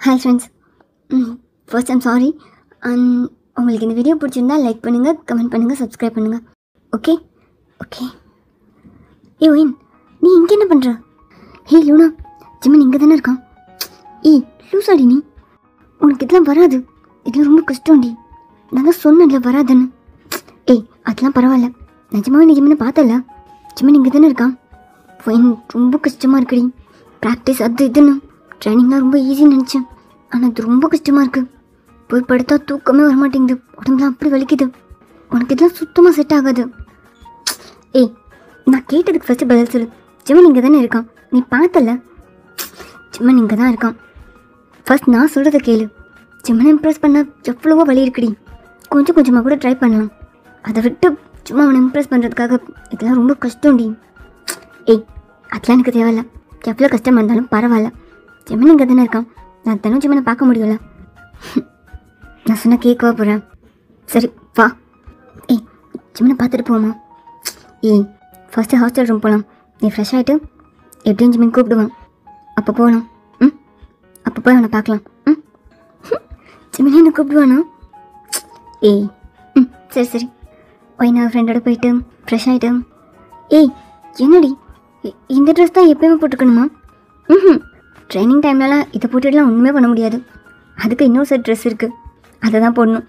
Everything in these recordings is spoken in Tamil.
Hi friends. First I'm sorry. And உங்களுக்கு இந்த வீடியோ பிடிச்சிருந்தா லைக் பண்ணுங்கள், கமெண்ட் பண்ணுங்கள், சப்ஸ்கிரைப் பண்ணுங்கள். Okay okay. ஒயின், நீ இங்கே என்ன பண்ணுற? ஹே லூனா, ஜிம்மன் இங்கே தானே இருக்கான். லூசாடி நீ, உனக்கு இதெல்லாம் வராது. இதெல்லாம் ரொம்ப கஷ்டம்டி. நான் தான் சொன்னேன்ல வராதுன்னு. அதெல்லாம் பரவாயில்ல. நிஜமாவே நீ ஜிம்மனை பார்த்தல? ஜிம்மன் இங்கே தானே இருக்கான். ஒயின், ரொம்ப கஷ்டமாக இருக்குடி. ப்ராக்டிஸ் அது இதுன்னு ட்ரைனிங்லாம் ரொம்ப ஈஸின்னு நினச்சேன். ஆனால் அது ரொம்ப கஷ்டமாக இருக்குது. போய் படுத்தா தூக்கமே வரமாட்டேங்குது. உடம்புலாம் அப்படி வலிக்குது. உனக்கு இதெல்லாம் சுத்தமாக செட் ஆகாது. நான் கேட்டதுக்கு ஃபஸ்ட்டு பதில் சொல்லு. ஜிம்மன் இங்கே தானே இருக்கான். நீ பார்த்தல? ஜிம்மன் இங்கே தான் இருக்கான். ஃபஸ்ட் நான் சொல்கிறத கேளு. ஜிம்மனை இம்ப்ரெஸ் பண்ண எவ்வளவோ வழி இருக்குடி. கொஞ்சம் கொஞ்சமாக கூட ட்ரை பண்ணலாம். அதை விட்டு சும்மா அவனை இம்ப்ரெஸ் பண்ணுறதுக்காக இதெல்லாம் ரொம்ப கஷ்டம்டி. அதெல்லாம் எனக்கு தேவையில்ல. எவ்வளோ கஷ்டமாக இருந்தாலும் பரவாயில்ல. ஜிம்மன் இங்கே தானே இருக்கான். நான் தினம் ஜிம்மனை பார்க்க முடியல. நான் சொன்ன கேட்கவா போகிறேன். சரி வா. ஜிம்மனை பார்த்துட்டு போமா. ஃபஸ்ட்டு ஹாஸ்டல் ரூம் போகலாம். நீ ஃப்ரெஷ் ஆகிட்டு எப்படியும் ஜிம்மன் கூப்பிடுவான். அப்போ போகலாம். அப்போ போய் அவனை பார்க்கலாம். ஜிம்மனே என்ன கூப்பிடுவானா? சரி சரி. நான் ஃப்ரெண்டோட போயிட்டு ஃப்ரெஷ் ஆகிட்டு. என்னடி இந்த ட்ரெஸ் தான் எப்பயுமே போட்டுக்கணுமா? ட்ரைனிங் டைம்லலாம் இதை போட்டுட்டுலாம் ஒன்றுமே பண்ண முடியாது. அதுக்கு இன்னொரு செட் ட்ரெஸ் இருக்குது, அதை தான் போடணும்.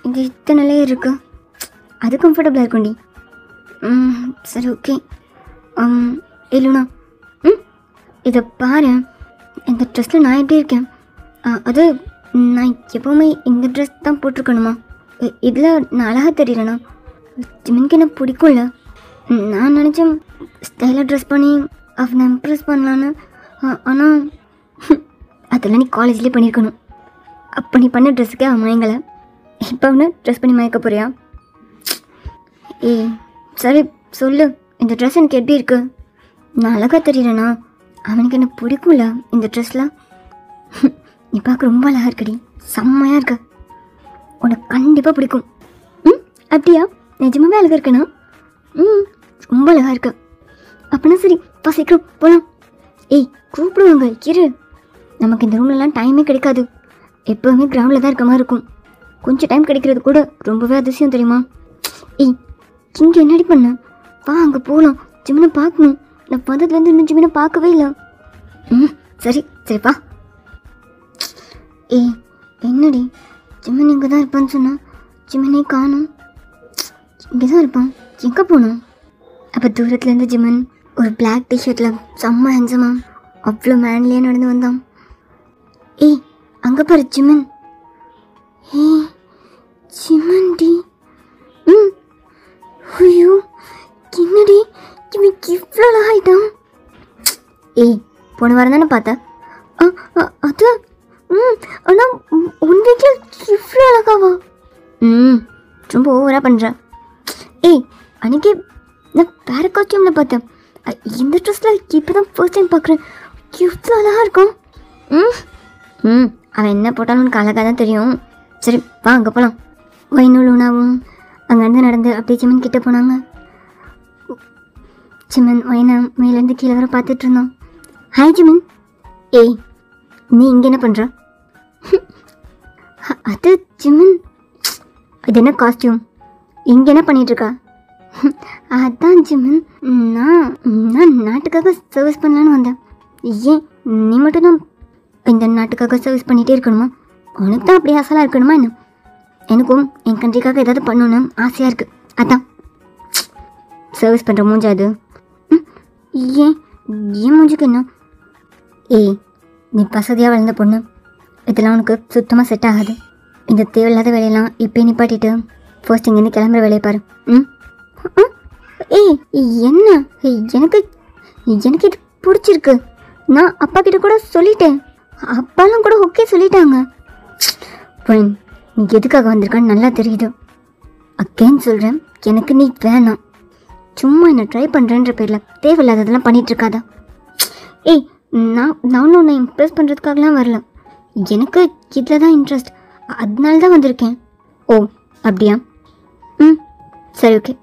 இது இத்தனை இருக்குது. அது கம்ஃபர்டபுளாக இருக்கும்டி. சரி ஓகே. இல்லைண்ணா இதை பாரு. இந்த ட்ரெஸ்ஸில் நான் எப்படி இருக்கேன்? அது நான் எப்போவுமே இந்த ட்ரெஸ் தான் போட்டிருக்கணுமா? இதில் நான் அழகாக தெரியலண்ணா. ஜிம்மனுக்கு என்ன பிடிக்கும்ல. நான் நினச்சேன் ஸ்டைலாக ட்ரெஸ் பண்ணி அவனை இம்ப்ரெஸ் பண்ணலான்னு. ஆனால் அதெல்லாம் நீ காலேஜ்லேயே பண்ணியிருக்கணும். அப்போ நீ பண்ண ட்ரெஸ்ஸுக்கே அவன் மயங்கலை. இப்போ அவனை ட்ரெஸ் பண்ணி மயக்க போறியா? சரி சொல்லு, இந்த ட்ரெஸ் எனக்கு எப்படி இருக்கு? நான் அழகாக தெரியலண்ணா. அவனுக்கு என்ன பிடிக்கும்ல இந்த ட்ரெஸ்லாம். நீ பார்க்க ரொம்ப அழகாக இருக்கடி. செம்மையாக இருக்க. உனக்கு கண்டிப்பாக பிடிக்கும். அப்படியா? நிஜமாவே அழகாக இருக்கண்ணா. ரொம்ப அழகாக இருக்கு. அப்படின்னா சரி பா, சீக்கிரம் போகலாம். கூப்பிடுவாங்க இரு. நமக்கு இந்த ரூம்லலாம் டைமே கிடைக்காது. எப்போவுமே கிரவுண்டில் தான் இருக்க மாதிரி இருக்கும். கொஞ்சம் டைம் கிடைக்கிறது கூட ரொம்பவே அதிசயம் தெரியுமா? இங்கே என்னடி பண்ண? வா அங்கே போகலாம். ஜிம்மனை பார்க்கணும். நான் வந்ததுலேருந்து இன்னும் ஜிம்மனை பார்க்கவே இல்லை. சரி சரிப்பா. என்னடி ஜிம்மன் இங்கே தான் இருப்பான்னு சொன்னான். ஜிம்மனே காணும். இங்கே தான் இருப்பான். எங்கே போனான்? அப்போ தூரத்துலேருந்து ஜிம்மன் ஒரு பிளாக் டிஷர்ட்டில் செம்ம ஹேண்ட்ஸமா அவ்வளோ மேன்லியாக நடந்து வந்தான். அங்கே பாரு ஜிம்மன். ஜிம்மன் டி. ஐயோ என்னடி இவன் இவ்வளோ அழகாயிட்டான். போன வாரம் தானே பார்த்தேன். அது ஆனால் உன் வீட்டில் இவ்வளோ அழகாவா? ரொம்ப ஓவராக பண்ணுறேன். அன்றைக்கி நான் வேறு காஸ்டியூமில் பார்த்தேன். இந்த ட்ரெஸ்ஸில் இப்போ தான் ஃபர்ஸ்ட் டைம் பார்க்குறேன். எவ்வளோ அழகாக இருக்கும். அவன் என்ன போட்டாலும் உனக்கு அழகாக தான் தெரியும். சரி வா அங்கே போகலாம். ஒயினும் லூனாவும் அங்கேருந்து நடந்து அப்படியே ஜிம்மன் கிட்டே போனாங்க. ஜிம்மன் ஒயினை மேலேருந்து கீழே வர பார்த்துட்டு இருந்தோம். ஹாய் ஜிம்மன். நீ இங்கே என்ன பண்ணுற? அது ஜிம்மன், இது என்ன காஸ்டியூம்? இங்கே என்ன பண்ணிகிட்ருக்கா? அதான் ஜிம்மன், நான் நாட்டுக்காக சர்வீஸ் பண்ணலான்னு வந்தேன். ஏன் நீ மட்டும்தான் இந்த நாட்டுக்காக சர்வீஸ் பண்ணிகிட்டே இருக்கணுமா? உனக்கு தான் அப்படி ஆசையாக இருக்கணுமா என்ன? எனக்கும் என் கண்ட்ரிக்காக ஏதாவது பண்ணணுன்னு ஆசையாக இருக்குது. அதான் சர்வீஸ் பண்ணுற மூஞ்சா அது. ஏன் மூஞ்சுக்கு என்ன? நீ வசதியாக வளர்ந்த பொண்ணு. இதெல்லாம் உனக்கு சுத்தமாக செட் ஆகாது. இந்த தேவையில்லாத வேலையெல்லாம் இப்போ நிப்பாட்டிட்டு ஃபர்ஸ்ட் இங்கேருந்து கிளம்புற வேலையை பாரு. என்ன? எனக்கு இது பிடிச்சிருக்கு. நான் அப்பா கிட்ட கூட சொல்லிட்டேன். அப்பாலாம் கூட ஓகே சொல்லிட்டாங்க. நீ எதுக்காக வந்திருக்கான்னு நல்லா தெரியுது. அகேன் சொல்கிறேன், எனக்கு நீ வேணாம். சும்மா என்ன ட்ரை பண்ணுறேன்ற பேரில் தேவையில்லாததெல்லாம் பண்ணிகிட்ருக்காதா? நான் உன்னை இம்ப்ரெஸ் பண்ணுறதுக்காகலாம் வரல. எனக்கு இதில் தான் இன்ட்ரெஸ்ட். அதனால தான் வந்திருக்கேன். அப்படியா? சரி ஓகே.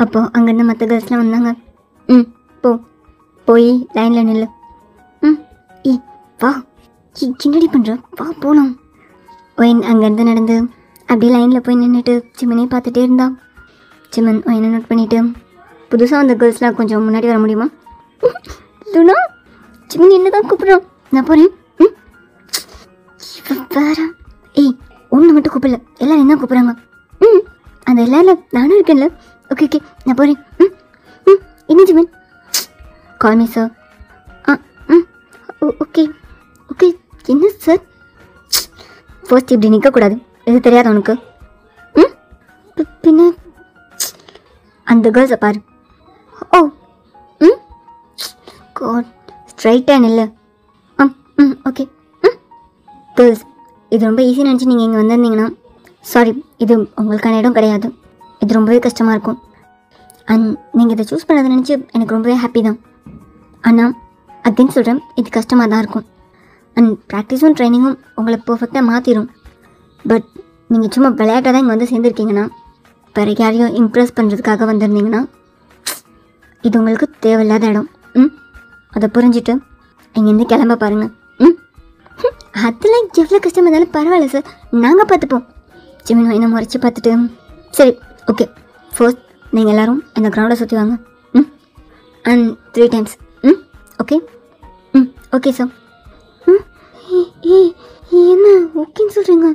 அப்போது அங்கேருந்து மற்ற கேர்ள்ஸ்லாம் வந்தாங்க. போய் லைனில் நில்லு. வா என்னடி பண்ணுற, வா போகலாம். ஒயின் அங்கேருந்து நடந்து அப்படியே லைனில் போய் நின்றுட்டு சிமனே பார்த்துட்டே இருந்தான். சிமன் ஒயினை நோட் பண்ணிவிட்டு, புதுசாக அந்த கேர்ள்ஸ்லாம் கொஞ்சம் முன்னாடி வர முடியுமா? லூனா, சிமன் என்ன தான் கூப்பிட்றான், நான் போகிறேன். வேற ஏய், ஒன்று மட்டும் கூப்பிடல, எல்லோரும் என்ன கூப்பிட்றாங்க. அந்த எல்லாரும் நானும் இருக்கேன்ல. ஓகே ஓகே, நான் போகிறேன். என்ன சிமன்? Call me sir. Okay okay. என்ன சார்? ஃபர்ஸ்ட் இப்படி நிற்கக்கூடாது, இது தெரியாத உனக்கு? பின்ன அந்த கேர்ள்ஸை பாரு. ஓ காட், ஸ்ட்ரைட்டாக இல்லை. ஓகே. கேர்ள்ஸ், இது ரொம்ப ஈஸி நினச்சி நீங்கள் இங்கே வந்திருந்தீங்கன்னா சாரி, இது உங்களுக்கான இடம் கிடையாது. இது ரொம்பவே கஷ்டமாக இருக்கும். அண்ட் நீங்கள் இதை சூஸ் பண்ணதை நினச்சி எனக்கு ரொம்பவே ஹாப்பி தான். ஆனால் அகெயின் சொல்கிறேன், இது கஷ்டமாக தான் இருக்கும். அண்ட் ப்ராக்டிஸும் ட்ரைனிங்கும் உங்களை பர்ஃபெக்டாக மாற்றிடும். பட் நீங்கள் சும்மா விளையாட்டாக தான் இங்கே வந்து சேர்ந்துருக்கீங்கன்னா, வேறு யாரையும் இம்ப்ரெஸ் பண்ணுறதுக்காக வந்திருந்தீங்கன்னா இது உங்களுக்கு தேவையில்லாத இடம். அதை புரிஞ்சுட்டு இங்கேருந்து கிளம்ப பாருங்கள். அதெல்லாம் எவ்வளோ கஷ்டமாக இருந்தாலும் பரவாயில்ல சார், நாங்கள் பார்த்துப்போம். சிமன் என்ன முறைச்சி பார்த்துட்டு, சரி ஓகே, ஃபர்ஸ்ட் நீங்கள் எல்லோரும் இந்த கிரவுண்டை சுற்றி வாங்க. And 3 times. Okay. Okay sir. என்ன ஓகேன்னு சொல்கிறீங்க?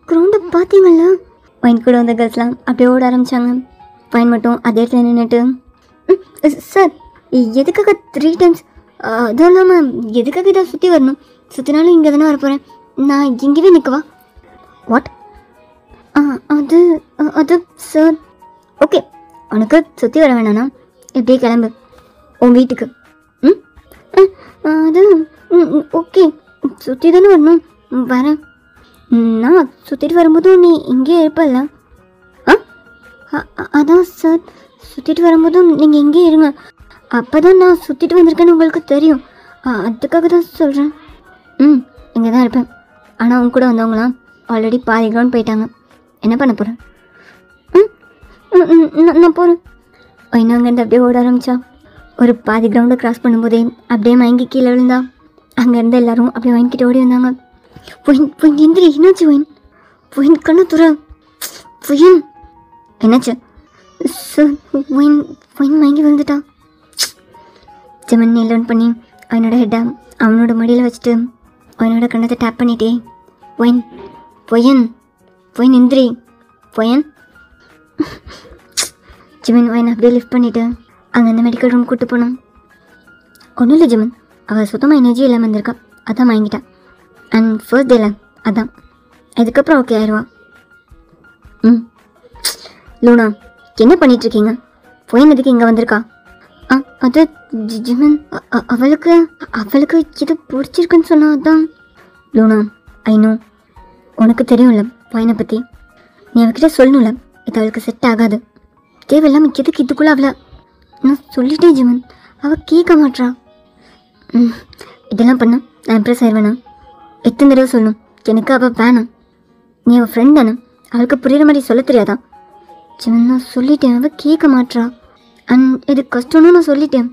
கிரவுண்டை பார்த்தீங்களா? வைன் கூட வந்த கேர்ள்ஸ்லாம் அப்படியே ஓட ஆரம்பித்தாங்க. வைன் மட்டும் அதே இடத்துல நின்றுட்டு, சார் எதுக்காக 3 times? அதுவும் இல்லாமல் எதுக்காக இதை சுற்றி வரணும்? சுற்றினாலும் இங்கே தானே வரப்போகிறேன், நான் இங்கேயே நிற்கவா? வாட்? அது அது சார். ஓகே, உனக்கு சுற்றி வர வேணாண்ணா, எப்படியே கிளம்பு உன் வீட்டுக்கு. அது ஓகே, சுற்றி தானே வரணும், வரேன். நான் சுற்றிட்டு வரும்போதும் நீ இங்கேயே இருப்பல்ல? அதான் சார், சுற்றிட்டு வரும்போதும் நீங்கள் இங்கேயே இருங்க, அப்போ தான் நான் சுற்றிட்டு வந்திருக்கேன்னு உங்களுக்கு தெரியும். அதுக்காக தான் சொல்கிறேன். இங்கே தான் இருப்பேன். ஆனால் அவங்க கூட வந்தவங்களாம் ஆல்ரெடி பாதி கிரவுண்ட் போயிட்டாங்க. என்ன பண்ண போகிறேன்? நான் போகிறேன். இன்னும் அங்கேருந்து அப்படியே ஓட ஆரம்பித்தா. ஒரு பாதி கிரவுண்டை க்ராஸ் பண்ணும்போதே அப்படியே மயங்கி கீழே விழுந்தா. அங்கேருந்து எல்லோரும் அப்படியே வாங்கிக்கிட்டு ஓடி வந்தாங்க. பொயின் எந்திரி, என்னாச்சு ஒயின்? பொயின் கண்ணு துற. பொயின் என்னாச்சு சார்? ஒயின் மயங்கி விழுந்துட்டா. சிமன் லேர்ன் பண்ணி அவனோட ஹெட்டை அவனோட மடியில் வச்சுட்டு அவனோட கண்ணத்தை டேப் பண்ணிட்டே, பொயின் எந்திரி, பொயின். ஜிமன் ஒயின் அப்படியே லிஃப்ட் பண்ணிவிட்டு அங்கே அந்த மெடிக்கல் ரூம் கூப்பிட்டு போனோம். ஒன்றும் இல்லை ஜிமன், அவள் சுத்தமாக எனர்ஜி இல்லாமல் வந்திருக்கா, அதான் வாங்கிட்டான். அண்ட் ஃபர்ஸ்ட் டேல அதான், அதுக்கப்புறம் ஓகே ஆயிடுவா. லூனா, என்ன பண்ணிகிட்ருக்கீங்க? பொயின் எதுக்கு இங்கே வந்திருக்கா? அது ஜிமன், அவளுக்கு இது பிடிச்சிருக்குன்னு சொன்னா அதான். லூனா, ஐநோ, உனக்கு தெரியும்ல பொயினை பற்றி, நீ அவகிட்ட சொல்லணும்ல, இது அவளுக்கு செட் ஆகாது. தேவையில்லாமல் எதுக்கு இதுக்குள்ளே அவளை? நான் சொல்லிட்டேன் ஜிமன், அவள் கேட்க மாட்றா. இதெல்லாம் பண்ண நான் இம்ப்ரெஸ் ஆயிடுவேண்ணா? எத்தனை தடவை சொல்லணும், எனக்கு அவள் வேணாம். நீ அவள் ஃப்ரெண்ட் தானே, அவளுக்கு புரியுற மாதிரி சொல்ல தெரியாதா? ஜிமன், நான் சொல்லிட்டேன், அவள் கேட்க மாட்றா. அண்ட் இது கஷ்டம்னு நான் சொல்லிட்டேன்.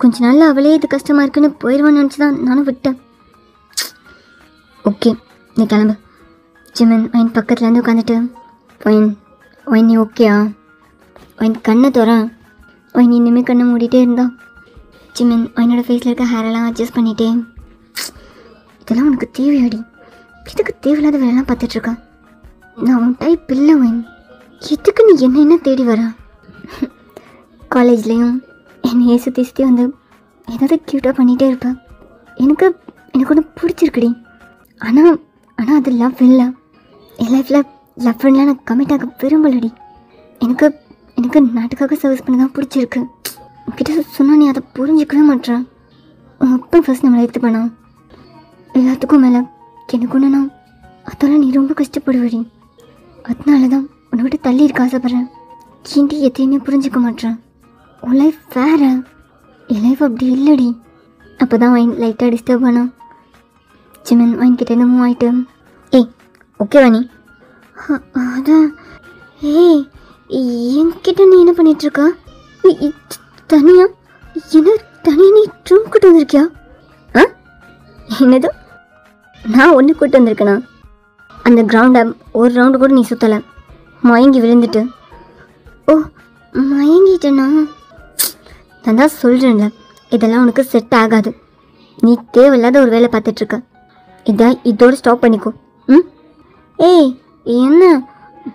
கொஞ்ச நாளில் அவளே இது கஷ்டமாக இருக்குன்னு போயிடுவான்னு நினச்சி தான் நானும் விட்டேன். ஓகே, நீ கிளம்பு. ஜிமன் ஒயின் பக்கத்துலேருந்து உட்காந்துட்டு, ஒயின் நீ ஓகேயா? ஒயின் கண்ணை தோறேன். ஒயின் இன்னுமே கண்ணை மூடிட்டே இருந்தா. ஜிமன் ஒயினோட ஃபேஸில் இருக்க ஹேரெல்லாம் அட்ஜஸ்ட் பண்ணிட்டே, இதெல்லாம் உனக்கு தேவையாடி? எதுக்கு தேவையில்லாத வேலைலாம் பார்த்துட்ருக்கா? நான் உன் டைப் இல்லை ஒயின், எதுக்கு நீ என்ன தேடி வரா? காலேஜ்லேயும் என்னையே சுற்றி வந்து ஏதாவது க்யூட்டாக பண்ணிகிட்டே இருப்பேன். எனக்கு ஒன்று பிடிச்சிருக்குடி. ஆனால் அது லவ் இல்லை. என் லைஃப்பில் லவ் ஃப்ரெண்ட்லாம் நான் கமிட் ஆக விரும்பலடி. எனக்கு நாட்டுக்காக சர்வீஸ் பண்ண தான் பிடிச்சிருக்கு. உங்ககிட்ட சொன்னால் நீ அதை புரிஞ்சிக்கவே மாட்டேன். உங்கள் அப்பா ஃபர்ஸ்ட் நம்மளை எடுத்துப்பேனா? எல்லாத்துக்கும் மேலே எனக்கு ஒன்றுனா அதெல்லாம் நீ ரொம்ப கஷ்டப்படுவடி. அதனால தான் உன்னை விட்டு தள்ளி இருக்க ஆசைப்பட்றேன். ஏன்டி எதையுமே புரிஞ்சிக்க மாட்டேன். உன் லைஃப் வேறு, என் லைஃப் அப்படி இல்லடி. அப்போ தான் ஒயின் லைட்டாக டிஸ்டர்ப் பண்ணான். ஜிமன் ஒயின் கிட்டேருந்து மூவ் ஆகிட்டு, ஏய் ஓகேவா நீ? அதான். ஏய் என்கிட்ட நீ என்ன பண்ணிகிட்ருக்கா? தனியாக என்ன தனியாக நீ ரூம் கூட்டு வந்திருக்கியா? என்னது நான் ஒன்று கூப்பிட்டு வந்திருக்கேண்ணா. அந்த கிரவுண்டை ஒரு ரவுண்டு கூட நீ சுற்றலை, மயங்கி விழுந்துட்டு. ஓ, மயங்கிட்டேண்ணா. நான் தான் சொல்கிறேன்ல, இதெல்லாம் உனக்கு செட் ஆகாது. நீ தேவையில்லாத ஒரு வேலை பார்த்துட்ருக்க. இதோடு ஸ்டாப் பண்ணிக்கோ. ம். ஏய், என்ன,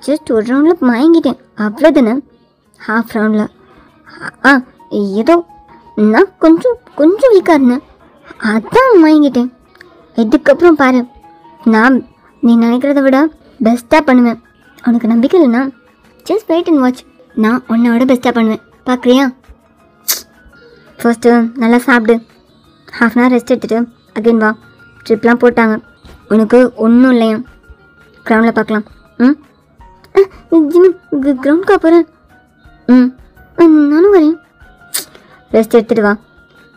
ஜஸ்ட் ஒரு ரவுண்டில் மயங்கிட்டேன், அவ்வளோதானே? ஹாஃப் ரவுண்டில் ஏதோ நான் கொஞ்சம் வீக்காக இருந்தேன், அதான் மயங்கிட்டேன். இதுக்கப்புறம் பாரு, நான் நீ நினைக்கிறத விட பெஸ்ட்டாக பண்ணுவேன். உனக்கு நம்பிக்கை இல்லைண்ணா, ஜஸ்ட் வெயிட் அண்ட் வாட்ச். நான் உன்னோட பெஸ்ட்டாக பண்ணுவேன், பார்க்குறியா? ஃபர்ஸ்ட்டு நல்லா சாப்பிடு, ஹாஃப் அன் ஹவர் ரெஸ்ட் எடுத்துகிட்டு அகைன் வா. ட்ரிப்லாம் போட்டாங்க, உனக்கு ஒன்றும் இல்லையா? கிரவுண்டில் பார்க்கலாம். ம். கிரவுண்டுக்கா போகிறேன்? ம், நானும் வரேன். ரெஸ்ட் எடுத்துகிட்டு வா.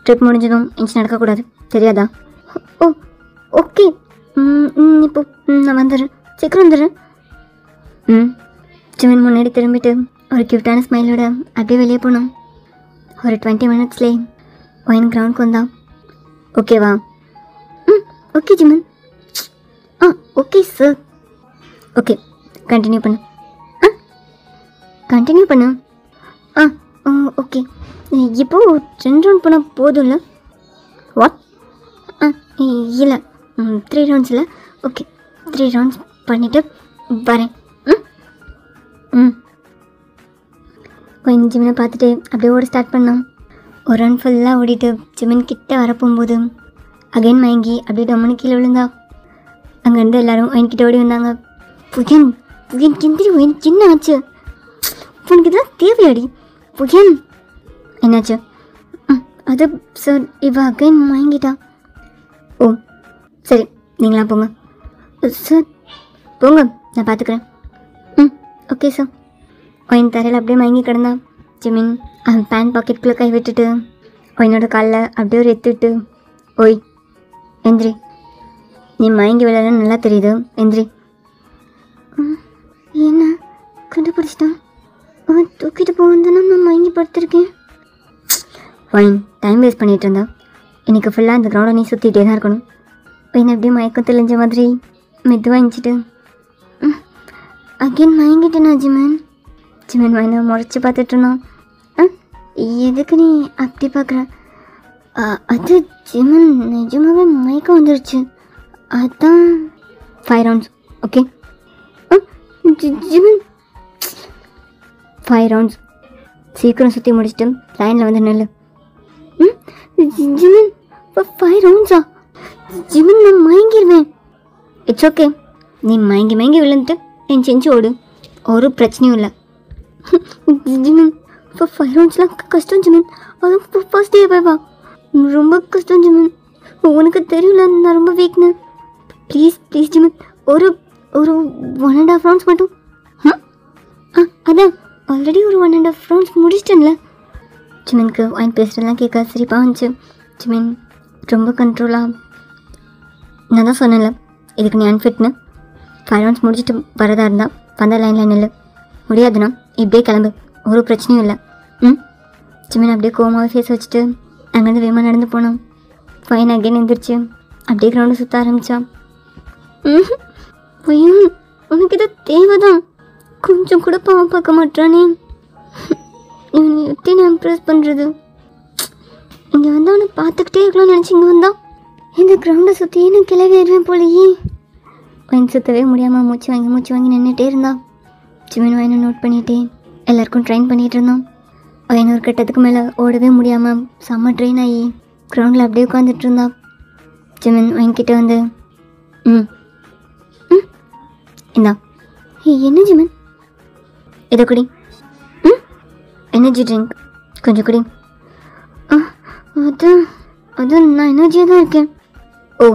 ட்ரிப் முடிஞ்சதும் இன்ச்சு நடக்கக்கூடாது, தெரியாதா? ஓ, ஓகே. இப்போ நான் வந்துடுறேன், சீக்கிரம் வந்துடுறேன். ம். ஜிமின் முன்னாடி திரும்பிட்டு ஒரு க்யூட்டான ஸ்மைலோட அப்படியே வெளியே போனோம். ஒரு 20 மினிட்ஸ்லேயே ஒயின் கிரவுண்டுக்கு வந்தான். ஓகேவா? ம், okay Jimin. Okay sir. Okay, continue பண்ணு. கண்டினியூ பண்ணு. ஓகே. இப்போது 2 ரவுண்ட் போனால் போதும்ல? வாட்? இல்லை, 3 ரவுண்ட்ஸ் இல்லை. ஓகே, 3 ரவுண்ட்ஸ் பண்ணிவிட்டு வரேன். ம். கொஞ்சம் ஜிமினை பார்த்துட்டு அப்படியே ஓட ஸ்டார்ட் பண்ணோம். ஒரு ரன் ஃபுல்லாக ஓடிட்டு ஜிமின் கிட்ட வரப்போகும்போது அகைன் மயங்கி அப்படியே டம்முன்னு கீழே விழுந்தா. அங்கேருந்து எல்லோரும் என்கிட்ட ஓடி வந்தாங்க. புயன் புயன் கிந்திரி, புயன் என்ன ஆச்சு? உனக்கு இதெல்லாம் தேவையாடி? புயன் என்னாச்சு? அது சார், இவ அகைன் மயங்கிட்டா. ஓ சரி, நீங்களாம் போங்க. சார் போங்க, நான் பார்த்துக்கிறேன். ம், ஓகே சார். ஒயின் தரையில் அப்படியே மயங்கி கிடந்தா. ஜிமின் அவன் பேண்ட் பாக்கெட்டுக்குள்ளே கை விட்டுட்டு ஒயினோட காலில் அப்படியே ஒரு எத்துவிட்டு, ஓய் எந்திரி, நீ மயங்கி விளையாடன்னு நல்லா தெரியுது, எந்திரி. என்ன கண்டுபிடிச்சிட்டான்? அவன் தூக்கிட்டு போவந்தானே நான் மயங்கி படுத்திருக்கேன். ஒயின் டைம் வேஸ்ட் பண்ணிகிட்டு இருந்தா. இன்றைக்கி ஃபுல்லாக அந்த கிரவுண்டை நீ சுற்றிகிட்டே தான் இருக்கணும். ஒயின் அப்படியே மயக்கம் தெளிஞ்ச மாதிரி மெதுவாக இருந்துச்சிட்டு அகெயின் மயங்கிட்டேனா ஜிமின்? ஜிமின் மைனை முறைச்சி பார்த்துட்ருந்தான். எதுக்கு நீ அப்படி பார்க்குற? அது ஜிமின் நிஜமாகவே மயக்கம் வந்துருச்சு, அதான். 5 ரவுண்ட்ஸ், ஓகே? ஜிமின் 5 ரவுண்ட்ஸ் சீக்கிரம் சுற்றி முடிச்சுட்டு லைனில் வந்து நெல். ஜிமின் 5 ரவுண்ட்ஸா? ஜிமின் நான் மயங்கிடுவேன். இட்ஸ் ஓகே, நீ மயங்கி விழுந்துட்டு என் செஞ்சு ஓடு, ஒரு பிரச்சனையும் இல்லை. ஜிமின் 5 ரவுண்ட்ஸ்லாம் கஷ்டம் ஜிமின், அதுவும் ஃபர்ஸ்ட் டே பாய்வா, ரொம்ப கஷ்டம் ஜிமின். உனக்கு தெரியல நான் ரொம்ப வீக்னு. ப்ளீஸ் ஜிமின், ஒரு 1.5 ரவுண்ட்ஸ் மட்டும். அதான் ஆல்ரெடி ஒரு 1.5 ரவுண்ட்ஸ் முடிச்சிட்டேன்ல. ஜிமின்க்கு ஒயின் பேசுகிறதெல்லாம் கேட்க சிரிப்பாக வந்துச்சு. ஜிமின் ரொம்ப கண்ட்ரோலாக, நான் தான் சொன்னேன்ல இதுக்கு நீ அன்ஃபிட்னு. 5 ரவுண்ட்ஸ் முடிச்சுட்டு வரதா இருந்தால் வந்த லைனில் நில்லு, முடியாதுண்ணா இப்படியே கிளம்பு, ஒரு பிரச்சனையும் இல்லை. ஜிமின் அப்படியே கோமாவே ஃபேஸ் வச்சுட்டு அங்கேருந்து வேகமாக நடந்து போனோம். ஃபைன் அகெயின் எழுந்திரிச்சு அப்படியே கிரவுண்டை சுற்ற ஆரம்பித்தான். பையன் உனக்கு இதை தேவைதான், கொஞ்சம் கூட பாவம் பார்க்க மாட்டானே. இவன் எப்படி நான் இம்ப்ரெஸ் பண்ணுறது? இங்கே வந்து அவனை பார்த்துக்கிட்டே இருக்கலாம்னு நினச்சி இங்கே வந்தான். இந்த கிரவுண்டை சுற்றியே நான் கிளவிடுவேன் போலையே. வயன் சுற்றவே முடியாமல் மூச்சு வாங்கி நின்றுட்டே இருந்தான். ஜிமின் வயனை நோட் பண்ணிகிட்டே எல்லாருக்கும் ட்ரெயின் பண்ணிகிட்டு இருந்தோம். வயன் ஒரு கட்டத்துக்கு மேலே ஓடவே முடியாமல் செம்ம ட்ரெயின் ஆகி கிரவுண்டில் அப்படியே உட்காந்துட்டு இருந்தான். ஜிமின் வயன்கிட்ட வந்து இந்தா. என்ன ஜிமின்? இதை குடி. எனர்ஜி ட்ரிங்க் கொஞ்சம் குடி. அது நான் எனர்ஜியாக தான் இருக்கேன். ஓ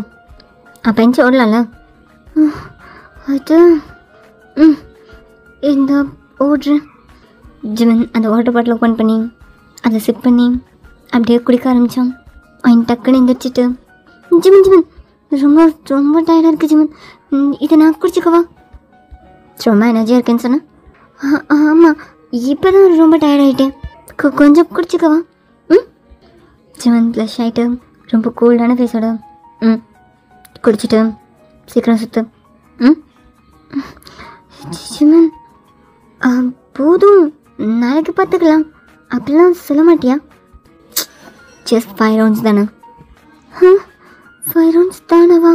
அப்போ எஞ்சி ஓடலாம்ல? அது இந்த ஓடுறேன். ஜிமின் அந்த வாட்டர் பாட்டில் ஓப்பன் பண்ணி அதை சிப் பண்ணி அப்படியே குடிக்க ஆரம்பித்தான். அவன் டக்குன்னு எந்திரிச்சிட்டு, ஜிமின் ரொம்ப ரொம்ப டயர்டாக இருக்குது ஜிமின், இதை நான் குடிச்சிக்கவா? ரொம்ப எனர்ஜியாக இருக்கேன்னு சொன்னேன். ஆமாம், இப்போ தான் ரொம்ப டயர்டாகிட்டேன், கொஞ்சம் குடிச்சிக்கவா? ஜிமின் ப்ளஷ் ஆகிட்டு ரொம்ப கூல்டான ஃபேஸோட குடிச்சிட்டு சீக்கிரம் சுற்று. ம் ஜிமன் போதும், நாளைக்கு பார்த்துக்கலாம். அப்படிலாம் சொல்ல மாட்டியா? ஜஸ்ட் 5 ரவுண்ட்ஸ் தானே. 5 ரவுண்ட்ஸ் தானவா?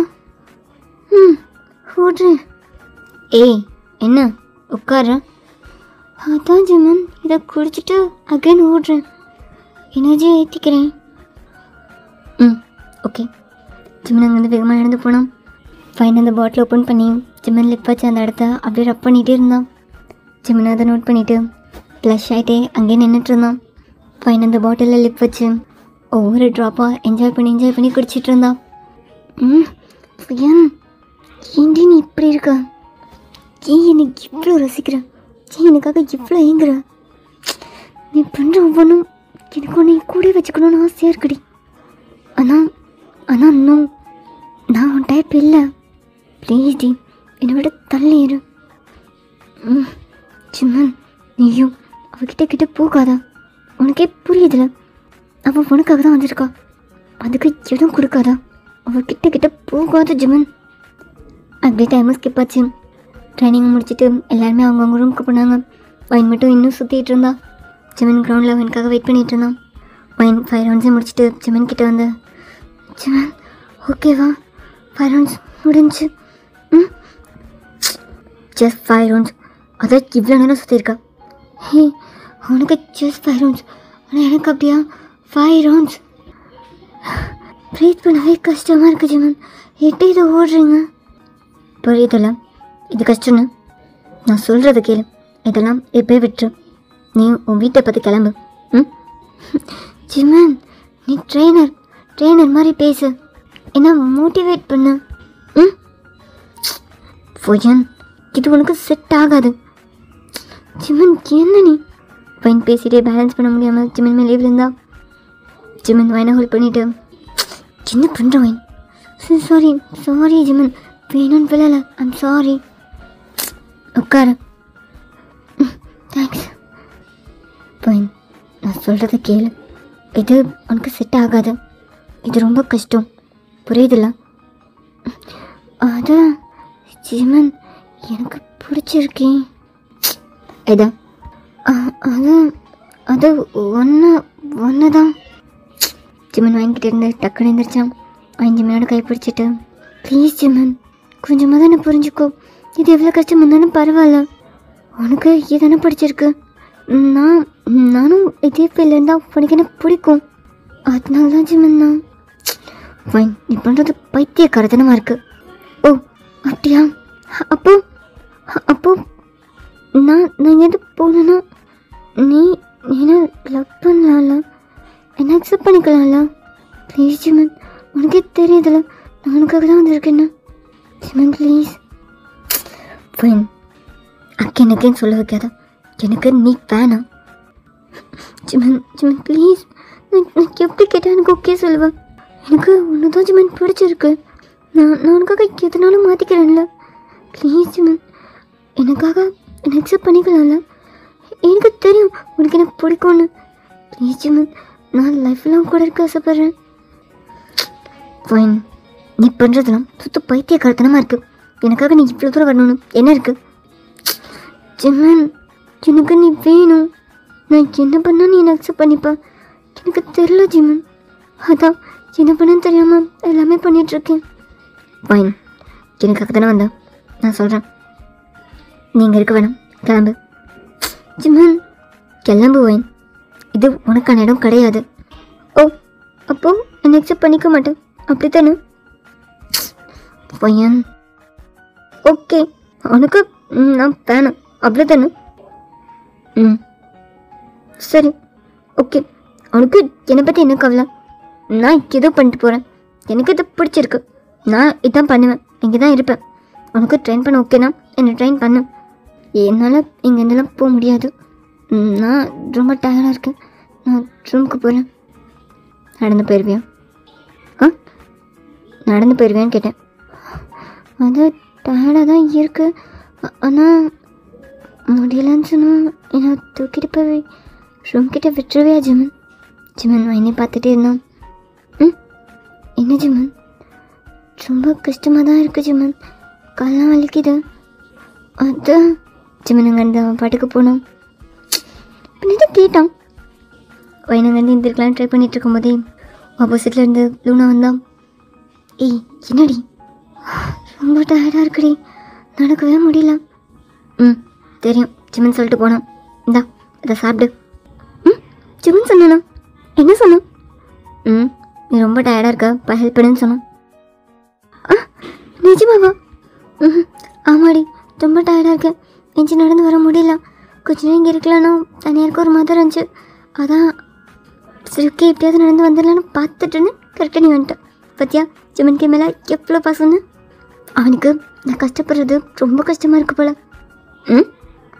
ஓடுறேன். ஏய் என்ன உட்கார? அதான் ஜிமன், இதை குடிச்சிட்டு அகைன் ஓடுறேன். எனர்ஜியை ஏற்றிக்கிறேன். ஓகே. ஜிமன் அங்கேருந்து வேகமாக நடந்து போனான். ஃபைன் அந்த பாட்டில் ஓப்பன் பண்ணி ஜிமன் லிப் வச்சு அந்த இடத்த அப்படியே ரப் பண்ணிகிட்டே இருந்தான். ஜிமன் அதை நோட் பண்ணிவிட்டு ப்ளஷ் ஆகிட்டே அங்கேயே நின்றுட்டு இருந்தான். ஃபைன் அந்த பாட்டிலில் லிப் வச்சு ஒவ்வொரு ட்ராப்பாக என்ஜாய் பண்ணி குடிச்சிட்டு இருந்தான். ஏன் ஏண்டி நீ இப்படி இருக்க? ஏன் எனக்கு இவ்வளோ ரசிக்கிற? ஏன் எனக்காக இவ்வளோ ஏங்குற? நீ பண்ணுற ஒவ்வொன்றும் எனக்கு ஒன்று கூட வச்சுக்கணும்னு ஆசையாக இருக்குடி. ஆனால் இன்னும் நான் உன் டைப் இல்லை. ப்ளீஸ் டி, என்னை விட தள்ளிடு. ஜிமன், நீயும் அவகிட்ட போகாதா? உனக்கே புரியுதுல, அவள் உனக்காக தான் வந்திருக்கா. அதுக்கு இடம் கொடுக்காதா? அவகிட்ட போகாத ஜிமன். அப்படியே டைமும் ஸ்கிப் ஆச்சு. ட்ரைனிங் முடிச்சுட்டு எல்லாருமே அவங்கவுங்க ரூமுக்கு போனாங்க. வைன் மட்டும் இன்னும் சுற்றிட்டு இருந்தா. ஜிமன் கிரவுண்டில் வைனுக்காக வெயிட் பண்ணிகிட்டு இருந்தான். வைன் 5 ரவுண்ட்ஸை முடிச்சுட்டு ஜிமன் கிட்டே வந்து, ஜிமன் ஓகேவா? 5 ரவுண்ட்ஸ் முடிஞ்சு. ஜஸ்ட் 5 ரவுண்ட்ஸ், அதான் இவ்வளோ நேரம் சுற்றிருக்கா. ஹே, உனக்கு ஜஸ்ட் 5 ரவுண்ட்ஸ், ஆனால் எனக்கு அப்படியா 5 ரவுண்ட்ஸ்? ப்ரீத் பண்ணவே கஷ்டமாக இருக்குது ஜிமன். எட்டு இதை ஓடுறீங்க? புரியுதுல்ல, இது கஷ்டம்னு. நான் சொல்கிறத கேளு. இதெல்லாம் எப்போயே விட்டுரு. நீ உன் வீட்டை பற்றி கிளம்பு. ஜிமன், நீ ட்ரெயினர் மாதிரி பேசு, என்ன மோட்டிவேட் பண்ணு. ஃபோஜன், இது உனக்கு செட் ஆகாது. ஜிமன் என்ன நீ? வைன் பேசிகிட்டே பேலன்ஸ் பண்ண முடியாமல் ஜிமன் மேலே விழுந்தா. ஜிமன் வைனை ஹோல்ட் பண்ணிவிட்டு, என்ன பண்ணுற வைன்? சாரி ஜிமன், வேணும்னு விழலை, ஐம் சாரி. உட்காரு. தேங்க்ஸ். வைன், நான் சொல்கிறத கேளு. இது உனக்கு செட் ஆகாது. இது ரொம்ப கஷ்டம், புரியுதுல்ல? அதான் ஜிமன், எனக்கு பிடிச்சிருக்கேன். எதா? அது ஒன்று தான். ஜிமன் வாங்கிக்கிட்டு இருந்து டக்குன்னு எழுந்திரிச்சான். அவன் ஜிமனோட கை பிடிச்சிட்டு, ப்ளீஸ் ஜிமன், கொஞ்சமாக தானே புரிஞ்சுக்கோ. இது எவ்வளோ கஷ்டம் இருந்தாலும் பரவாயில்ல. உனக்கு எதானே பிடிச்சிருக்கு. நானும் இதே ஃபீல்டில் இருந்தால் உனக்கு என்ன பிடிக்கும். அதனால தான் ஜிமன் நான். ஃபைன், நீ பண்ணுறது பைத்தியக்காரத்தனமாக இருக்கு. ஓ அப்படியா? அப்போ நான் எது போகணுன்னா நீ என்ன லவ் பண்ணலாம்ல, என்ன அக்செப்ட் பண்ணிக்கலாம்ல. ப்ளீஸ் ஜிமன், உனக்கே தெரியுதுல்ல நான் உனக்காக தான் வந்திருக்கேன்னு. ஜிமன் ப்ளீஸ். ஃபைன், எனக்கேன்னு சொல்ல வைக்காத. எனக்கு நீ வேணாம். ஜிமன் ப்ளீஸ். நான் எப்படி கேட்டால் எனக்கு ஓகே சொல்லுவேன். எனக்கு ஒன்று தான் ஜிமன் பிடிச்சிருக்கு. நான் உனக்காக எதனாலும் மாற்றிக்கிறேன்ல. ப்ளீஸ் ஜிமன், எனக்காக என்னை அக்செப்ட் பண்ணிக்கலாம்ல. எனக்கு தெரியும் உனக்கு என்ன பிடிக்கும்னு. ப்ளீஸ் ஜிமன், நான் லைஃப்லாம் கூட இருக்க ஆசைப்பட்றேன். ஃபைன், நீ பண்ணுறதுலாம் சுத்த பைத்தியக்காரத்தனமாக இருக்குது. எனக்காக நீ இவ்வளோ தூரம் வரணும்னு என்ன இருக்குது? ஜிமன், எனக்கு நீ வேணும். நான் என்ன பண்ணால் நீ என்னை அக்செப்ட் பண்ணிப்பேன். எனக்கு தெரியல ஜிமன், அதான் என்ன பண்ணன்னு தெரியாமல் எல்லாமே பண்ணிகிட்ருக்கேன். ஃபைன், எனக்காக தானே வந்தேன், நான் சொல்கிறேன். நீங்கள் இருக்க வேணாம், கிளம்பு. ஜிமன் கிளம்பு வைன், இது உனக்கான இடம் கிடையாது. ஓ அப்போ என்னை அக்செப்ட் பண்ணிக்க மாட்டேன் அப்படித்தானே? பையன் ஓகே, உனக்கு நான் வேணாம் அவ்வளோதானே? சரி ஓகே. உனக்கு என்னை பற்றி என்ன கவலை? நான் ஏதோ பண்ணிட்டு போகிறேன். எனக்கு இது பிடிச்சிருக்கு. நான் இதான் பண்ணுவேன், இங்கே தான் இருப்பேன். உனக்கு ட்ரெயின் பண்ண ஓகேனா என்னை ட்ரெயின் பண்ணு. என்னால் இங்கேருந்துலாம் போக முடியாது. நான் ரொம்ப டயர்டாக இருக்கேன். நான் ரூமுக்கு போகிறேன். நடந்து போயிடுவியா? நடந்து போயிடுவியான்னு கேட்டேன். அது டயர்டாக தான் இருக்குது. ஆனால் முடியலன்னு சொன்னால் என்னை தூக்கிட்டு போய் ரூம் கிட்டே விட்டுருவியா ஜிமன்? ஜிமன் என்னை பார்த்துட்டே இருந்தான். என்ன ஜிமன், ரொம்ப கஷ்டமாக தான் இருக்குது ஜிமன். காலெலாம் வலிக்குது. அது ஜிமன் அங்கேருந்து அவன் பாட்டுக்கு போனோம். பின்னாடி கேட்டான். வயனங்கேருந்து இருந்திருக்கலாம் ட்ரை பண்ணிகிட்டு இருக்கும்போதே ஆப்போசிட்டில் இருந்து லூனா வந்தான். ஏய் என்னடி, ரொம்ப டயர்டாக இருக்குடி, நடக்கவே முடியல. தெரியும் ஜிமன் சொல்லிட்டு போனான். இந்தா இதை சாப்பிடு. ஜிமன் சொன்னானா? என்ன சொன்னான்? நீ ரொம்ப டயர்டாக இருக்க, இப்போ ஹெல்ப் பண்ணுன்னு சொன்னான். நிஜமாவா? ஆமாடி, ரொம்ப டயர்டாக இருக்கேன், எஞ்சி நடந்து வர முடியல. கொஞ்ச நேரம் இங்கே இருக்கலாம்னா தனியாக இருக்க ஒரு மாதிரி இருந்துச்சு. அதான் சரி ஓகே எப்படியாவது நடந்து வந்துடலான்னு பார்த்துட்டுன்னு கரெக்டாக நீ வந்துட்டேன். பத்தியா ஜிமனுக்கு மேலே எவ்வளோ பசங்க. அவனுக்கு நான் கஷ்டப்படுறது ரொம்ப கஷ்டமாக இருக்கு போல.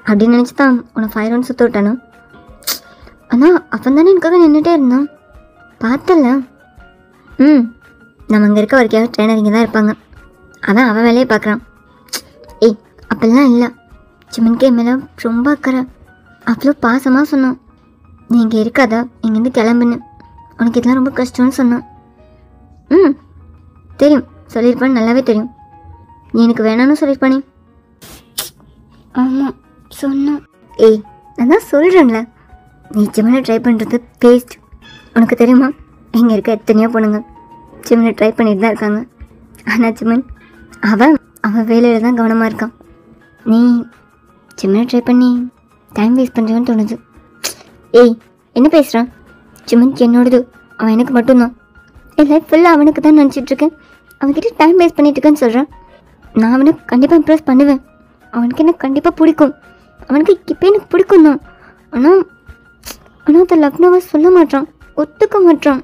அப்படின்னு நினச்சி தான் உன்னை 5 ரவுண்ட் சுற்ற விட்டானோ. ஆனால் அவன் தானே எனக்காக நின்றுட்டே இருந்தான், பார்த்தல. நம்ம அங்கே இருக்க வரைக்கும் ட்ரெயினர் இங்கே தான் இருப்பாங்க. அவன் அவன் வேலையை பார்க்குறான். ஏய் அப்படிலாம் இல்லை, ஜிமனுக்கு என் மேலே ரொம்ப அக்கறை. அவ்வளோ பாசமாக சொன்னான். நீ இங்கே இருக்காத, இங்கேருந்து கிளம்புன்னு, உனக்கு இதெல்லாம் ரொம்ப கஷ்டம்னு சொன்னான். தெரியும், சொல்லியிருப்பான்னு நல்லாவே தெரியும். நீ எனக்கு வேணான்னு சொல்லியிருப்பானே. ஆமாம் சொன்னான். ஏய் நான் தான் சொல்கிறேன்ல, நீ ஜிமனை ட்ரை பண்ணுறது வேஸ்ட். உனக்கு தெரியுமா, இங்கே இருக்க எத்தனையோ பொண்ணுங்க ஜிமனை ட்ரை பண்ணிட்டு தான் இருக்காங்க. ஆனால் ஜிமன் அவன் வேலையில் தான் கவனமாக இருக்கான். நீ ஜிமனை ட்ரை பண்ணி டைம் வேஸ்ட் பண்ணுறேன்னு தோணுது. ஏய் என்ன பேசுகிறான்? ஜிமன் என்னோடது, அவன் எனக்கு மட்டும்தான். என் லைஃப் ஃபுல்லாக அவனுக்கு தான் நினச்சிட்ருக்கேன். அவன்கிட்ட டைம் வேஸ்ட் பண்ணிட்டுருக்கேன்னு சொல்கிறான். நான் அவனுக்கு கண்டிப்பாக இம்ப்ரெஸ் பண்ணுவேன். அவனுக்கு எனக்கு கண்டிப்பாக பிடிக்கும். அவனுக்கு இப்போ எனக்கு பிடிக்கும் தான். ஆனால் அதை லவ்னவா சொல்ல மாட்டான், ஒத்துக்க மாட்டான்.